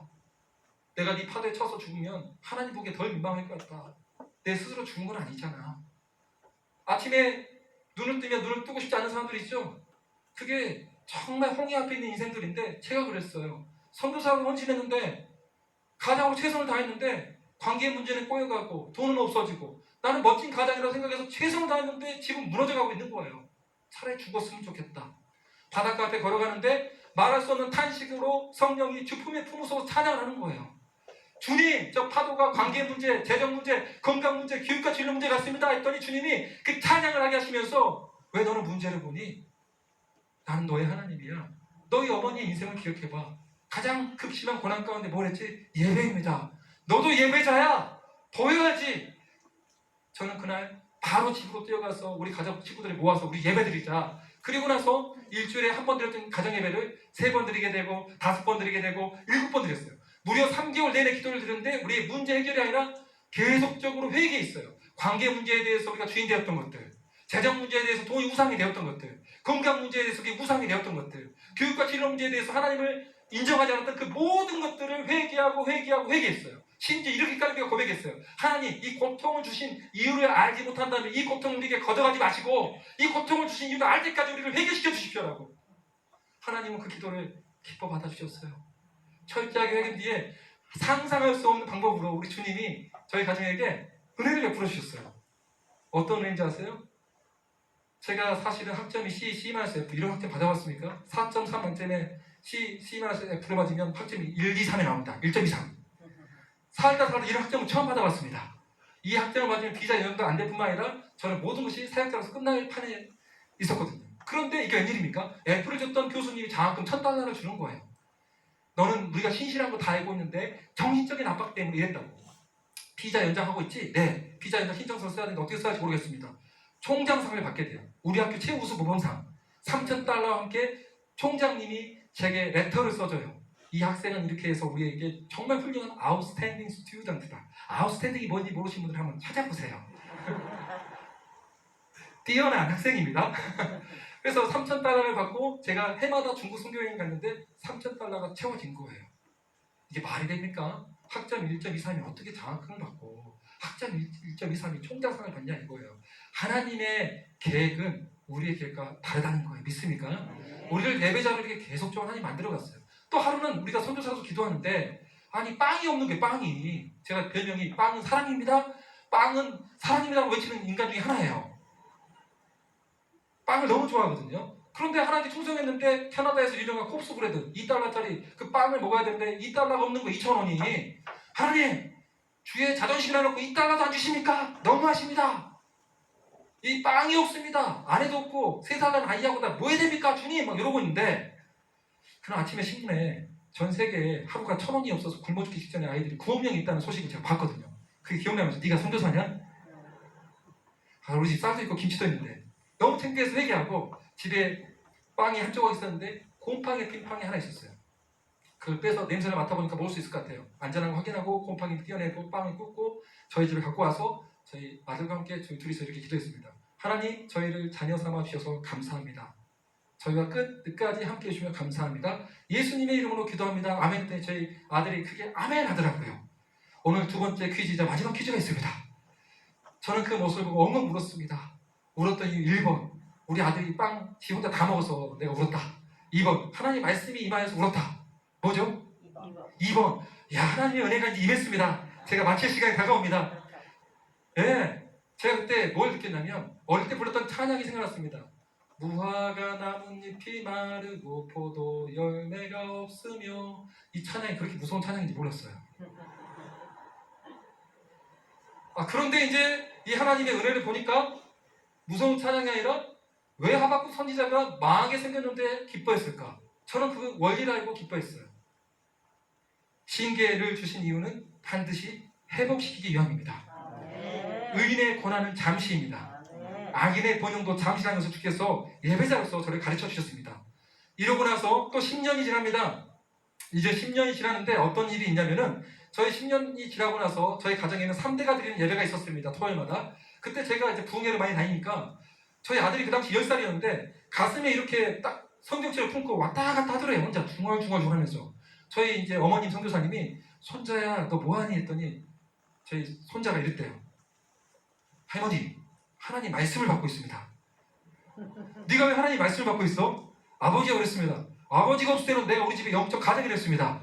내가 네 파도에 쳐서 죽으면 하나님 보기에 덜 민망할 것 같다. 내 스스로 죽은 건 아니잖아. 아침에 눈을 뜨면 눈을 뜨고 싶지 않은 사람들 있죠? 그게 정말 홍해 앞에 있는 인생들인데 제가 그랬어요. 선교사로 헌신했는데 가장으로 최선을 다했는데 관계 문제는 꼬여가고 돈은 없어지고 나는 멋진 가장이라고 생각해서 최선을 다했는데 지금 무너져가고 있는 거예요. 차라리 죽었으면 좋겠다. 바닷가 앞에 걸어가는데 말할 수 없는 탄식으로 성령이 주품에 품어서 찬양을 하는 거예요. 주님, 저 파도가 관계 문제, 재정 문제, 건강 문제, 교육과 진로 문제 같습니다 했더니 주님이 그 찬양을 하게 하시면서 왜 너는 문제를 보니? 나는 너의 하나님이야. 너희 어머니의 인생을 기억해봐. 가장 극심한 고난 가운데 뭘 했지? 예배입니다. 너도 예배자야. 보여야지. 저는 그날 바로 집으로 뛰어가서 우리 가족 친구들이 모아서 우리 예배드리자. 그리고 나서 일주일에 한 번 드렸던 가정예배를 3번 드리게 되고 5번 드리게 되고 7번 드렸어요. 무려 3개월 내내 기도를 드렸는데 우리의 문제 해결이 아니라 계속적으로 회개에 있어요. 관계 문제에 대해서 우리가 주인 되었던 것들, 재정 문제에 대해서 돈이 우상이 되었던 것들, 건강 문제에 대해서 그게 우상이 되었던 것들, 교육과 진로 문제에 대해서 하나님을 인정하지 않았던 그 모든 것들을 회개했어요. 심지어 이렇게까지 우리가 고백했어요. 하나님, 이 고통을 주신 이유를 알지 못한다면 이 고통을 우리에게 걷어가지 마시고 이 고통을 주신 이유를 알 때까지 우리를 회개시켜 주십시오라고. 하나님은 그 기도를 기뻐 받아주셨어요. 철저하게 회개 뒤에 상상할 수 없는 방법으로 우리 주님이 저희 가정에게 은혜를 베풀어 주셨어요. 어떤 은혜인지 아세요? 제가 사실은 학점이 C-F 이런 학점 받아봤습니까? 4.3 만점에 C-F를 맞으면 학점이 1, 2, 3에 나옵니다. 1.23. 살다 이런 학점을 처음 받아봤습니다. 이 학점을 맞으면 비자 연장도 안 될 뿐만 아니라 저는 모든 것이 사역자로서 끝날 판에 있었거든요. 그런데 이게 웬일입니까? F를 줬던 교수님이 장학금 $1,000를 주는 거예요. 너는 우리가 신실한 거 다 알고 있는데 정신적인 압박 때문에 이랬다고. 비자 연장하고 있지? 네. 비자 연장 신청서 써야 되는데 어떻게 써야 할지 모르겠습니다. 총장상을 받게 돼요. 우리 학교 최우수 모범상 $3,000와 함께 총장님이 제게 레터를 써줘요. 이 학생은 이렇게 해서 우리에게 정말 훌륭한 아웃스탠딩 스튜던트다. 아웃스탠딩이 뭔지 모르시는 분들 한번 찾아보세요. 뛰어난 학생입니다. 그래서 $3,000를 받고 제가 해마다 중국 선교여행 갔는데 $3,000가 채워진 거예요. 이게 말이 됩니까? 학점 1.23이 어떻게 장학금을 받고 학점 1.23이 총장상을 받냐 이거예요. 하나님의 계획은 우리의 기회가 다르다는 거예요. 믿습니까? 우리를 예배자로 이렇게 계속적으로 하나님 만들어갔어요. 또 하루는 우리가 선교사로 기도하는데 아니 빵이 없는 게 빵이 제가 별명이 빵은 사랑입니다. 빵은 사랑입니다라고 외치는 인간 중에 하나예요. 빵을 너무 좋아하거든요. 그런데 하나님께 충성했는데 캐나다에서 유명한 콥스 브레드 2달러짜리 그 빵을 먹어야 되는데 2달러가 없는 거 2,000원이 하나님 주의 자존심이라 놓고 2달러도 안 주십니까? 너무하십니다. 이 빵이 없습니다. 아내도 없고 3살 난 아이하고 다 뭐 해야 됩니까? 주님 막 이러고 있는데 그날 아침에 신문에 전 세계에 하루가 1,000원이 없어서 굶어 죽기 직전에 아이들이 9억 명이 있다는 소식을 제가 봤거든요. 그게 기억나면서 네가 선교사냐? 아, 우리 집 쌀도 있고 김치도 있는데 너무 창피해서 회개하고 집에 빵이 한 조각 있었는데 곰팡이 핀 빵이 하나 있었어요. 그걸 빼서 냄새를 맡아보니까 먹을 수 있을 것 같아요. 안전한 거 확인하고 곰팡이 띄어내고 빵을 굽고 저희 집에 갖고 와서 저희 아들과 함께 저희 둘이서 이렇게 기도했습니다. 하나님 저희를 자녀 삼아 주셔서 감사합니다. 저희와 끝까지 함께 해주시면 감사합니다. 예수님의 이름으로 기도합니다. 아멘. 했더니 저희 아들이 크게 아멘 하더라고요. 오늘 두 번째 퀴즈이자 마지막 퀴즈가 있습니다. 저는 그 모습을 보고 엉엉 울었습니다. 울었던 이유 1번 우리 아들이 빵 지 혼자 다 먹어서 내가 울었다. 2번 하나님 말씀이 임하여서 울었다. 뭐죠? 2번 야 하나님의 은혜가 이제 임했습니다. 제가 마칠 시간이 다가옵니다. 예, 제가 그때 뭘 느꼈냐면 어릴 때 불렀던 찬양이 생각났습니다. 무화과 나뭇잎이 마르고 포도 열매가 없으며 이 찬양이 그렇게 무서운 찬양인지 몰랐어요. 그런데 이제 이 하나님의 은혜를 보니까 무서운 찬양이 아니라 왜 하박국 선지자가 망하게 생겼는데 기뻐했을까? 저는 그 원리를 알고 기뻐했어요. 징계를 주신 이유는 반드시 회복시키기 위함입니다. 의인의 고난은 잠시입니다. 악인의 번영도 잠시라는 것을 주께서 예배자로서 저를 가르쳐 주셨습니다. 이러고 나서 또 10년이 지납니다. 이제 10년이 지났는데 어떤 일이 있냐면은 저희 10년이 지나고 나서 저희 가정에는 3대가 드리는 예배가 있었습니다. 토요일마다. 그때 제가 이제 부흥회를 많이 다니니까 저희 아들이 그 당시 10살이었는데 가슴에 이렇게 딱 성경책을 품고 왔다 갔다 하더래요. 혼자 중얼중얼 하면서. 저희 이제 어머님 선교사님이 손자야 너 뭐하니 했더니 저희 손자가 이랬대요. 할머니 하나님 말씀을 받고 있습니다. 네가 왜 하나님 말씀을 받고 있어? 아버지가 그랬습니다. 아버지가 없을 때는 내가 우리 집에 영적 가정이 됐습니다.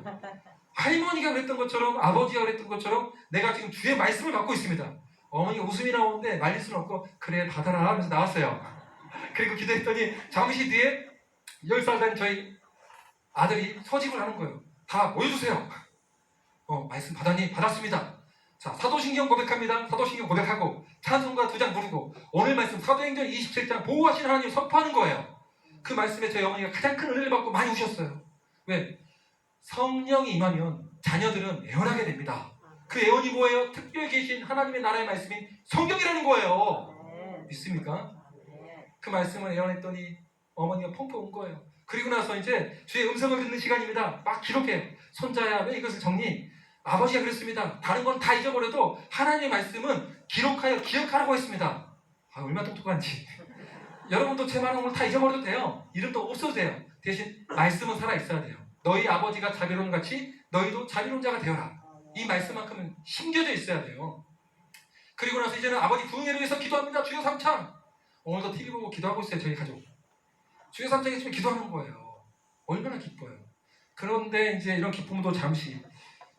할머니가 그랬던 것처럼 아버지가 그랬던 것처럼 내가 지금 주의 말씀을 받고 있습니다. 어머니가 웃음이 나오는데 말릴 수는 없고 그래 받아라 하면서 나왔어요. 그리고 기도했더니 잠시 뒤에 10살 된 저희 아들이 서집을 하는 거예요. 다 모여주세요. 말씀 받았니? 받았습니다. 자, 사도신경 고백합니다. 사도신경 고백하고 찬송가 2장 부르고 오늘 말씀 사도행전 27장 보호하신 하나님 선포하는 거예요. 그 말씀에 저희 어머니가 가장 큰 은혜를 받고 많이 우셨어요. 왜? 성령이 임하면 자녀들은 애원하게 됩니다. 그 애원이 뭐예요? 특별히 계신 하나님의 나라의 말씀이 성경이라는 거예요. 믿습니까? 그 말씀을 애원했더니 어머니가 펑펑 운 거예요. 그리고 나서 이제 주의 음성을 듣는 시간입니다. 막 기록해요. 손자야 왜 이것을 정리? 아버지가 그랬습니다. 다른 건 다 잊어버려도 하나님의 말씀은 기록하여 기억하라고 했습니다. 얼마나 똑똑한지. 여러분도 제 말은 오늘 다 잊어버려도 돼요. 이름도 없어도 돼요. 대신 말씀은 살아있어야 돼요. 너희 아버지가 자비로운 같이 너희도 자비로운 자가 되어라. 이 말씀만큼은 심겨져 있어야 돼요. 그리고 나서 이제는 아버지 부흥회를 위해서 기도합니다. 주여 삼창. 오늘도 TV 보고 기도하고 있어요. 저희 가족. 주여 삼창에 있으면 기도하는 거예요. 얼마나 기뻐요. 그런데 이제 이런 기쁨도 잠시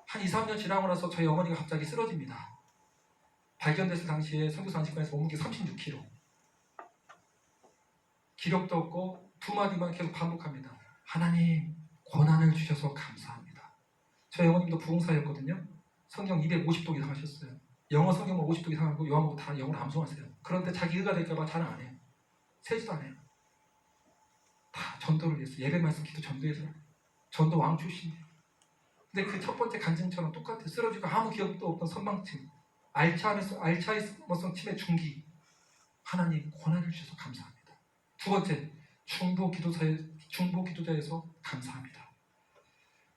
한 2, 3년 지나고 나서 저희 어머니가 갑자기 쓰러집니다. 발견됐을 당시에 선교사 안식관에서 몸무게 36kg. 기력도 없고 두 마디만 계속 반복합니다. 하나님 고난을 주셔서 감사합니다. 저희 어머님도 부흥사였거든요. 성경 250독 이상 하셨어요. 영어 성경만 50독 이상 하고 요한복음 다 영어로 암송하세요. 그런데 자기 의가 될까봐 자랑 안 해요. 세지도 안 해요. 다 전도를 위해서 예배 말씀 기도 전도해서 전도 왕 출신이에요. 근데 그 첫 번째 간증처럼 똑같아요. 쓰러지고 아무 기억도 없던 선망증, 알츠하이머성 치매 중기. 하나님 고난을 주셔서 감사합니다. 두 번째, 중보 기도자에서 감사합니다.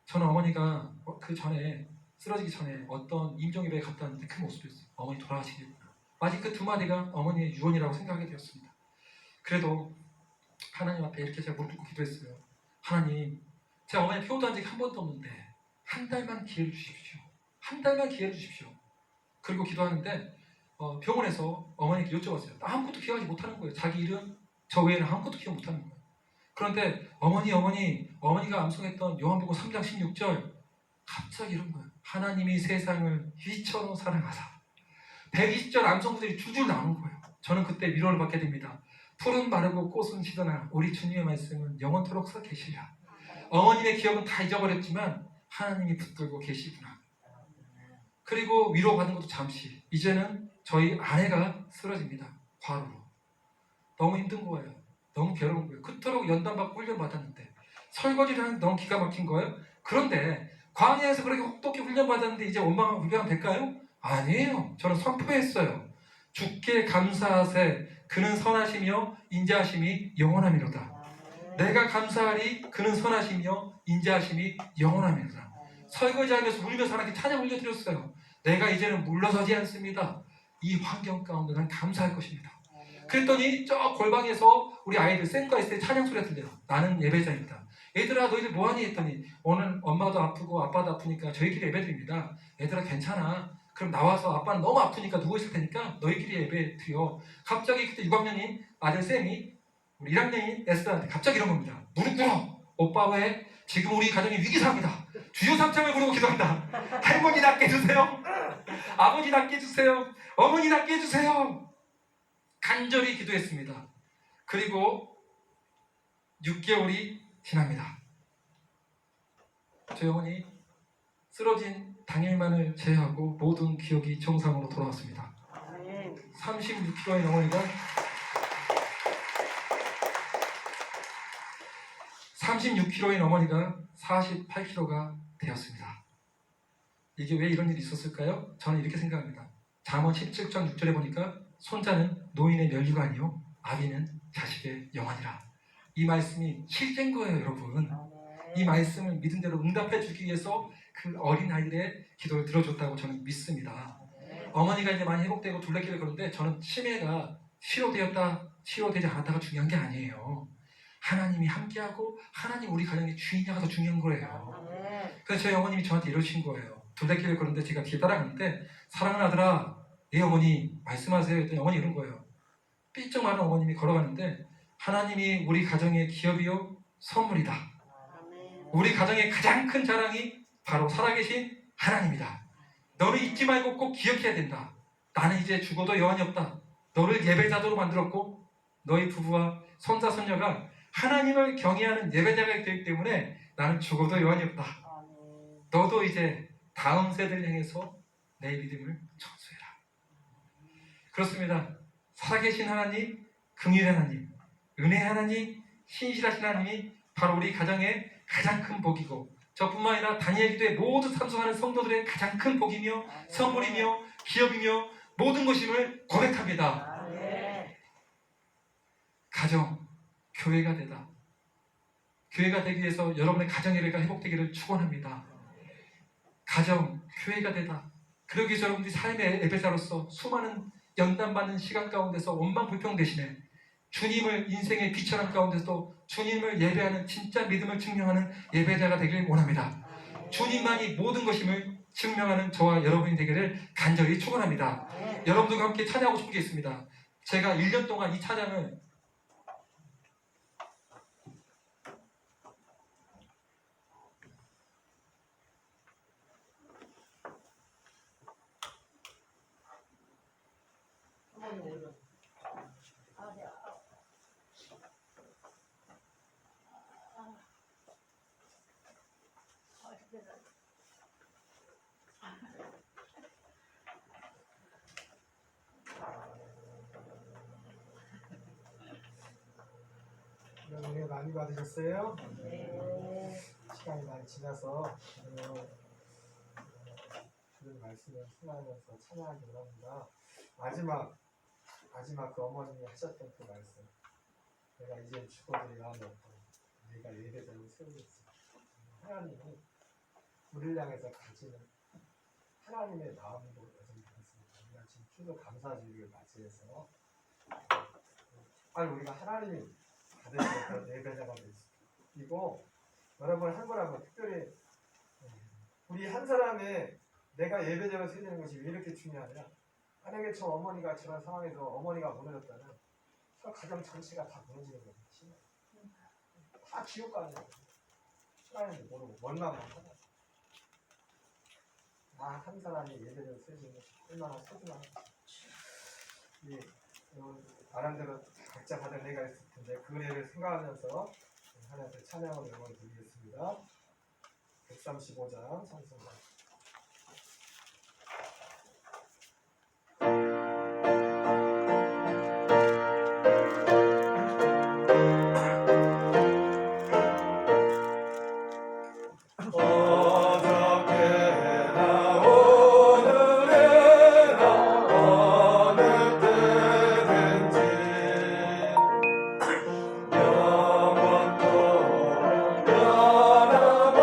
저는 어머니가 그 전에 쓰러지기 전에 어떤 임종예배에 갔다 왔는데 그 모습이었어요. 어머니 돌아가시겠구나. 마치 그 두 마디가 어머니의 유언이라고 생각하게 되었습니다. 그래도 하나님 앞에 이렇게 제가 무릎 꿇고 기도했어요. 하나님, 제가 어머니 표도한 적이 한 번도 없는데 한 달만 기회를 주십시오. 한 달만 기회를 주십시오. 그리고 기도하는데 병원에서 어머니께 여쭤봤어요. 아무것도 기억하지 못하는 거예요. 자기 이름, 저 외에는 아무것도 기억 못하는 거예요. 그런데 어머니가 암송했던 요한복음 3장 16절 갑자기 이런 거예요. 하나님이 세상을 이처럼 사랑하사. 120절 암송들이 줄줄 나오는 거예요. 저는 그때 위로를 받게 됩니다. 풀은 마르고 꽃은 시드나 우리 주님의 말씀은 영원토록 서 계시랴. 어머님의 기억은 다 잊어버렸지만 하나님이 붙들고 계시구나. 그리고 위로받은 것도 잠시. 이제는 저희 아내가 쓰러집니다. 과로로. 너무 힘든 거예요. 너무 괴로운 거예요. 그토록 연단받고 훈련받았는데 설거지를 하는 게 너무 기가 막힌 거예요. 그런데 광야에서 그렇게 혹독히 훈련받았는데 이제 원망하고 불평하면 될까요? 아니에요. 저는 선포했어요. 주께 감사하세. 그는 선하시며 인자하심이 영원함이로다. 내가 감사하리. 그는 선하시며 인자하심이 영원함이로다. 설거지하면서 울면서 하나님께 찬양 올려드렸어요. 내가 이제는 물러서지 않습니다. 이 환경 가운데 난 감사할 것입니다. 그랬더니 저 골방에서 우리 아이들 쌩가 있을 때 찬양 소리가 들려요. 나는 예배자입니다. 얘들아 너희들 뭐하니 했더니 오늘 엄마도 아프고 아빠도 아프니까 저희끼리 예배드립니다. 얘들아 괜찮아. 그럼 나와서 아빠는 너무 아프니까 누워 있을 테니까 너희끼리 예배 드려. 갑자기 그때 6학년인 아들 쌤이 우리 1학년인 에스더한테 갑자기 이런 겁니다. 무릎 꿇어. 오빠 왜? 지금 우리 가정이 위기상황이다. 주여 삼창을 부르고 기도한다. 할머니 낫게 해주세요. 아버지 낫게 해주세요. 어머니 낫게 해주세요. 간절히 기도했습니다. 그리고 6개월이 지납니다. 저희 어머니 쓰러진 당일만을 제외하고 모든 기억이 정상으로 돌아왔습니다. 36kg인 어머니가 36kg인 어머니가 48kg가 되었습니다. 이게 왜 이런 일이 있었을까요? 저는 이렇게 생각합니다. 잠언 17장 6절에 보니까 손자는 노인의 면류관이요 아비는 자식의 영안이라. 이 말씀이 실제인 거예요, 여러분. 이 말씀을 믿은 대로 응답해 주기 위해서 그 어린 아이들의 기도를 들어줬다고 저는 믿습니다. 어머니가 이제 많이 회복되고 둘레길을 걷는데 저는 치매가 치료되었다, 치료되지 않았다가 중요한 게 아니에요. 하나님이 함께하고 하나님 우리 가정의 주인이가 더 중요한 거예요. 그래서 저희 어머님이 저한테 이러신 거예요. 둘레길을 걷는데 제가 뒤에 따라가는데 사랑하는 아들아, 예 어머니 말씀하세요 했더니 어머니 이런 거예요. 삐쩍 마른 어머님이 걸어가는데 하나님이 우리 가정의 기업이요 선물이다. 우리 가정의 가장 큰 자랑이 바로 살아계신 하나님이다. 너를 잊지 말고 꼭 기억해야 된다. 나는 이제 죽어도 여한이 없다. 너를 예배자도로 만들었고 너희 부부와 손자 손녀가 하나님을 경외하는 예배자가 되기 때문에 나는 죽어도 여한이 없다. 너도 이제 다음 세대를 향해서 내 믿음을 전수해라. 그렇습니다. 살아계신 하나님, 긍휼의 하나님, 은혜의 하나님, 신실하신 하나님이 바로 우리 가정의 가장 큰 복이고 저뿐만 아니라 다니엘 기도에 모두 참석하는 성도들의 가장 큰 복이며 선물이며 기업이며 모든 것임을 고백합니다. 가정, 교회가 되다. 교회가 되기 위해서 여러분의 가정 예배가 회복되기를 축원합니다. 가정, 교회가 되다. 그러기 위해서 여러분들이 삶의 예배자로서 수많은 연단받는 시간 가운데서 원망 불평 대신에 주님을 인생의 비천함 가운데서도 주님을 예배하는 진짜 믿음을 증명하는 예배자가 되길 원합니다. 주님만이 모든 것임을 증명하는 저와 여러분이 되기를 간절히 축원합니다. 여러분들과 함께 찬양하고 싶은 게 있습니다. 제가 1년 동안 이 찬양을 은혜 많이 받으셨어요? 시간이 많이 지나서 주는 말씀을 순화하면서 찬양하기 원합니다. 마지막 그 어머님이 하셨던 그 말씀, 내가 이제 죽어도 여한이 없다. 내가 예배자로 세우겠어. 하나님이 우리를 향해서 가지는 하나님의 마음도 여전히 있습니다. 우리가 지금 추도 감사주일을 맞이해서 빨리 우리가 하나님이 받으시는 예배자가 될 수 있고, 그리고 여러분 한 분하고 특별히 우리 한 사람의 내가 예배자로 세우는 것이 왜 이렇게 중요하냐? 만약에 저 어머니가 저런 상황에서 어머니가 무너졌다면 가정 전체가 다 무너지는 거예요. 다 지옥 가는 거예요. 하나님도 모르고 원망만 하다. 한 사람이 예배를 드리는 것이 얼마나 소중한 나름대로 각자 받은 은혜가 있을 텐데 그 은혜를 생각하면서 하나님께 찬양으로 영광을 드리겠습니다. 135장 찬송가. 영원토록 변함없는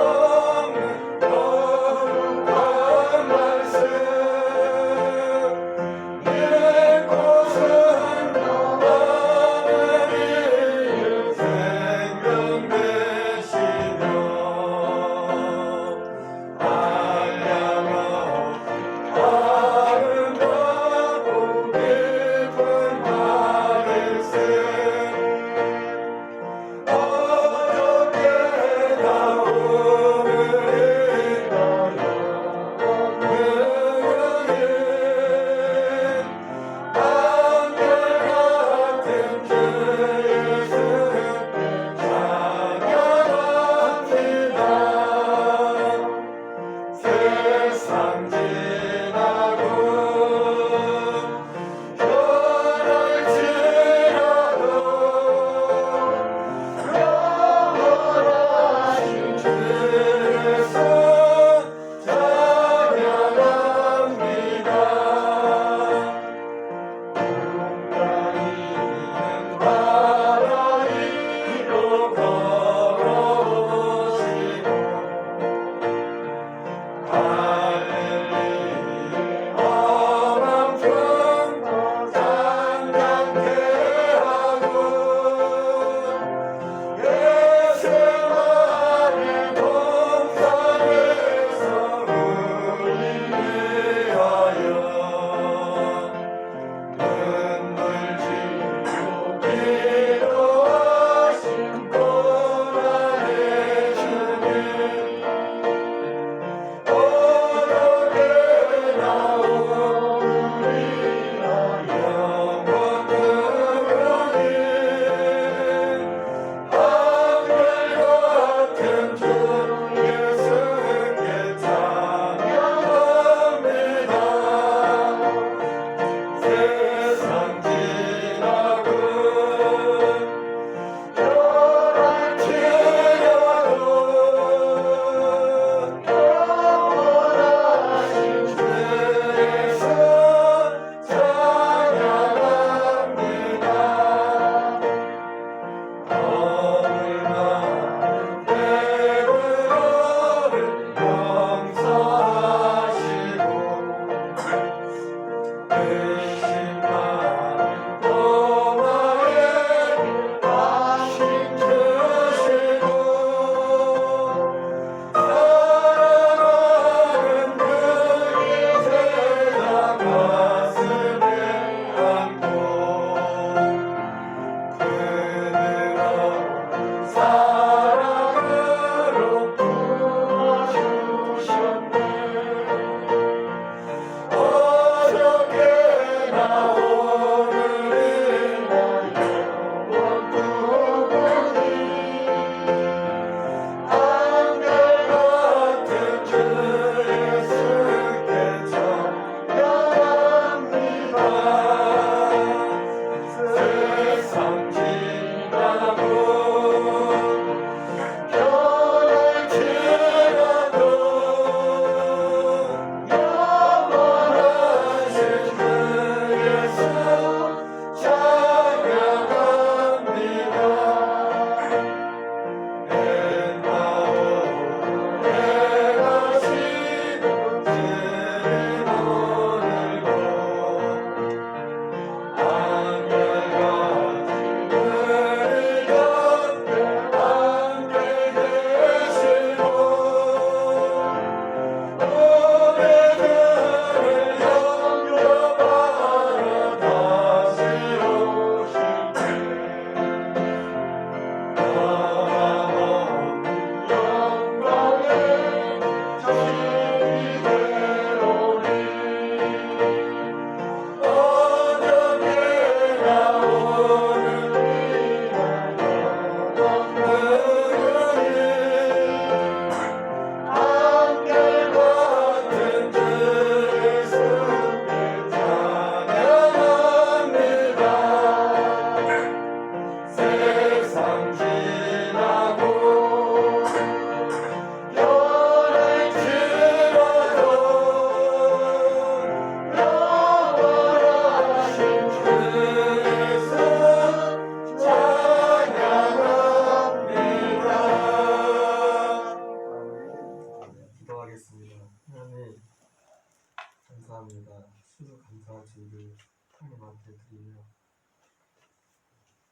감사합니다. 추수감사 주일을 하나님한테 드리며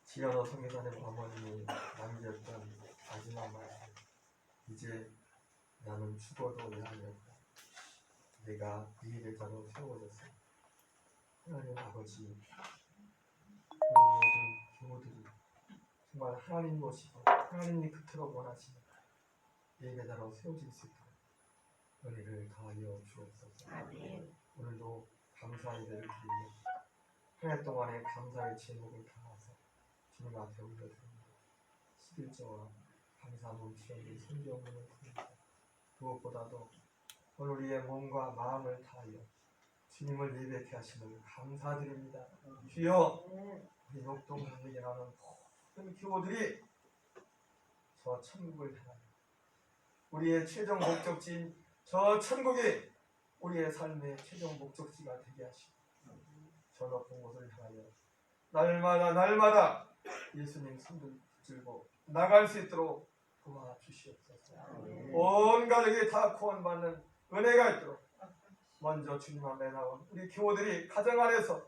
지연호 선교사님 어머님이 남겼던 마지막 말씀, 이제 나는 죽어도 야하였다. 내가 네 예배자로 세워졌어. 하나님 아버지, 우리 모든 교우들이 정말 하나님 모시고 하나님이 그토록 원하시는 예배자로 세워질 수 있도록 은혜를 더하여 주옵소서. 오늘도 감사 예배를 드리며 한 해 동안의 감사의 제목을 담아서 주님 앞에 올려드립니다. 11조와 감사 뭉치는 성경문을 통해서 무엇보다도 오늘 우리의 몸과 마음을 다하여 주님을 예배케 하심을 감사드립니다. 주여, 우리 녹동 강릉에 가는 모든 교우들이 저 천국을 향하여 우리의 최종 목적지인 저 천국이 우리의 삶의 최종 목적지가 되게 하시고 저 높은 곳을 향하여 날마다 예수님 손을 붙들고 나갈 수 있도록 도와주시옵소서. 온 가족이 다 구원받는 은혜가 있도록 먼저 주님 앞에 나온 우리 교우들이 가정 안에서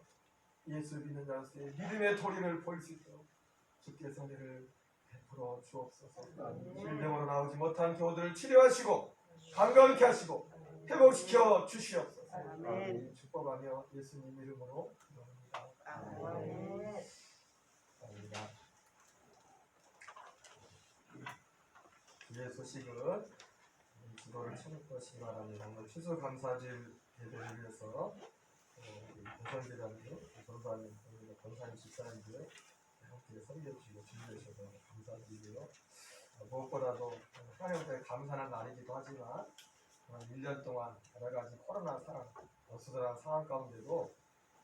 예수 믿는 자로서의 믿음의 도리를 볼 수 있도록 주께서 은혜를 베풀어 주옵소서. 질병으로 나오지 못한 교우들을 치료하시고 강건케 하시고 회복시켜 주시옵소서. 축복하며 예수님 이름으로 기도합니다. 감사합니다. 주의 소식은 기도를 쳐놓으시기 바랍니다. 오늘 추수감사주일 예배를 위해서 권선제자님, 권사님 집사님들 함께 섬겨주시고 준비해주셔서 감사드리고요. 무엇보다도 하나님께 감사하는 날이기도 하지만 1년 동안 여러 가지 코로나 상황, 어수선한 상황 가운데도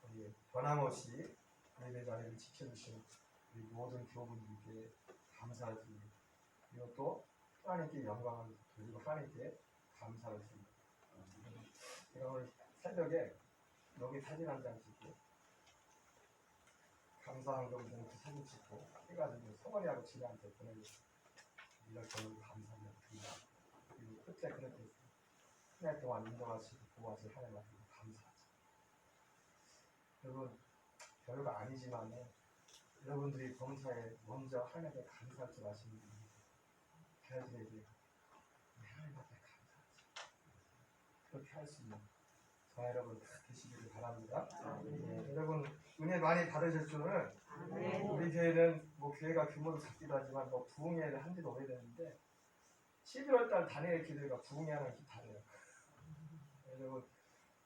우리 변함없이 예배 자리를 지켜주신 우리 모든 교우분들께 감사드립니다. 그리고 또 하나님께 영광을 돌리고 하나님께 감사를 드립니다. 제가 오늘 새벽에 여기 사진 한 장 찍고 감사한금 봉투 사진 찍고 해가지고 성원이하고 지혜한테 보내줬어요. 이렇게 오늘 감사합니다. 그리고 끝에 그렇게 했어요. 한 해 동안 인도하시고 보호하시고 하나님한테 감사하죠. 여러분, 별거 아니지만 여러분들이 범사에 먼저 하나님께 감사할 줄 아시는 분이 자녀들에게 하나님한테 감사하죠. 그렇게 할 수 있는 저와 여러분 다 되시기를 바랍니다. 여러분 은혜 많이 받으실 줄은 우리 교회는 뭐 교회가 규모도 작기도 하지만 뭐 부흥회를 한 지도 오래됐는데 11월달 단일 기도회가 부흥회하는 기타래요. 여러분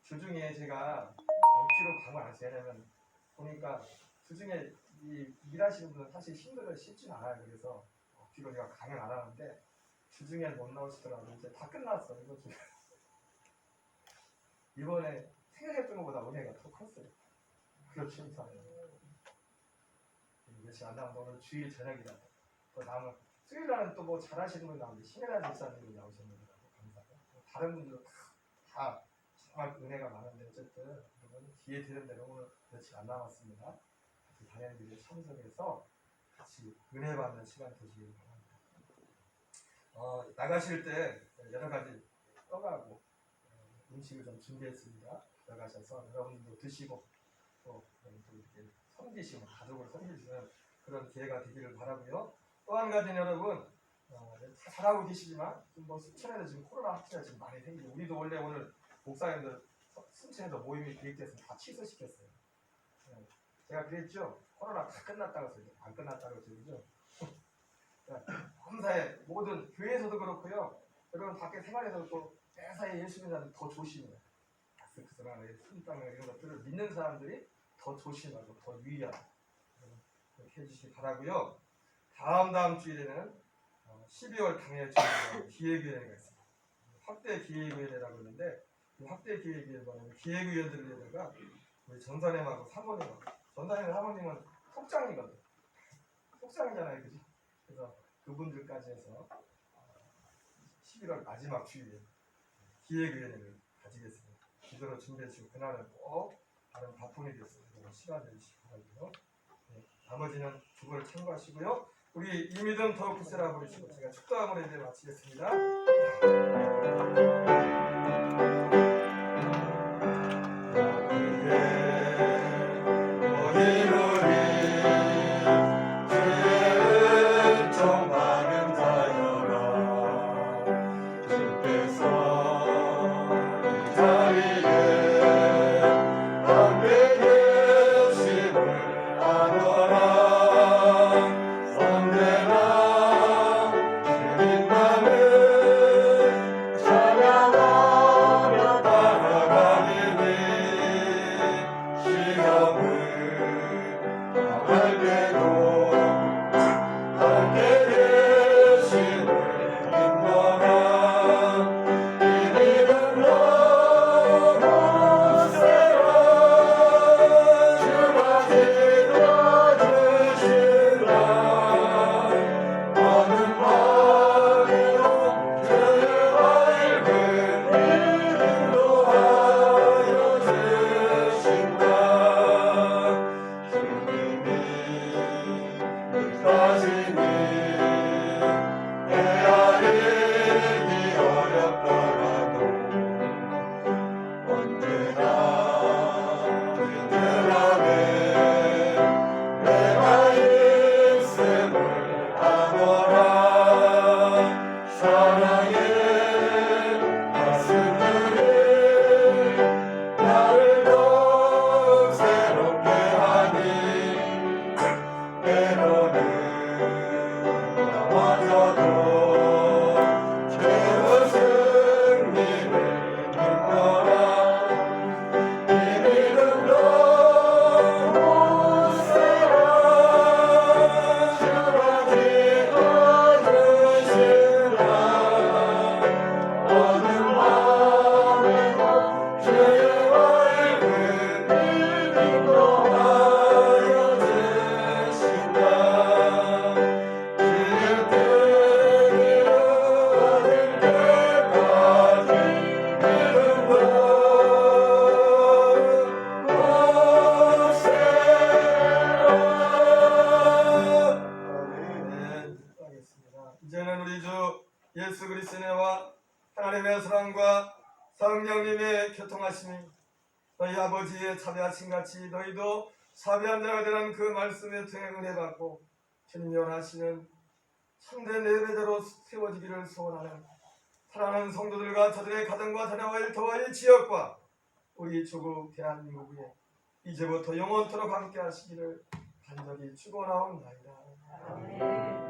주중에 제가 억지로 강을 안 했어요. 왜냐면 보니까 주중에 일하시는 분은 사실 힘들어요. 쉽진 않아요. 그래서 억지로 제가 강연 안 하는데 주중에는 못 나오시더라고요. 이제 다 끝났어. 이번에 생각했던 것보다 은혜가 더 컸어요. 그렇지 않아요. 며칠 안 남은 오늘 주일 저녁이라 또 다음은 수요일날은 또 뭐 잘하시는 분 나오는데 신혜란 집사님이 나오셨는데 감사하고 다른 분들도 다 정말 은혜가 많은데 어쨌든 여러분 기회 되는 대로 오늘 며칠 안 남았습니다. 같이 다른 일에 참석해서 같이 은혜 받는 시간 되시길 바랍니다. 나가실 때 여러 가지 떠가고 음식을 좀 준비했습니다. 들어가셔서 여러분들도 드시고 또 이렇게 섬기시는 가족을 섬기시는 그런 기회가 되기를 바라고요. 또 한 가지는 여러분 잘하고 계시지만 뭐 순천에도 지금 코로나 확진자 지금 많이 생기고 우리도 원래 오늘 목사님들 순천에서 모임이 계획돼서 다 취소시켰어요. 제가 그랬죠. 코로나 다 끝났다고 했어요. 안 끝났다고 했죠. 감사해. 모든 교회에서도 그렇고요. 여러분 밖에 생활에서도 또 매사에 예수 믿는 사람들 더 조심해요. 마스크 쓰거나 손땅을 이런 것들을 믿는 사람들이 더 조심하고 더 유의하고 그렇게 해주시기 바라고요. 다음 주일에는 12월 당일 주일에 기획위원회가 있습니다. 확대 기획위원회라고 하는데 이 확대 기획위원회는 기획위원들에다가 우리 전사님하고 사모님하고 전사님 사모님은 속장이거든. 속장이잖아요, 그죠? 그래서 그분들까지 해서 11월 마지막 주일에 기획위원회를 가지겠습니다. 기도로 준비해 주시고 그날은 꼭 다른 바쁜 일이 있어서 시간 내주시기 바라고요. 나머지는 주보를 참고하시고요. 우리 이미든 더욱 굳세라 부르시고 제가 축도함으로 이제 마치겠습니다. 말씀이 너희 아버지의 자비하신 같이 너희도 자비한 자가 되라는 그 말씀에 투행을 해봤고 주님이 원하시는 참된 예배대로 세워지기를 소원하는 사랑하는 성도들과 저들의 가정과 자녀와 일터와 이 지역과 우리 조국 대한민국에 이제부터 영원토록 함께 하시기를 간절히 축원하옵나이다. 아멘.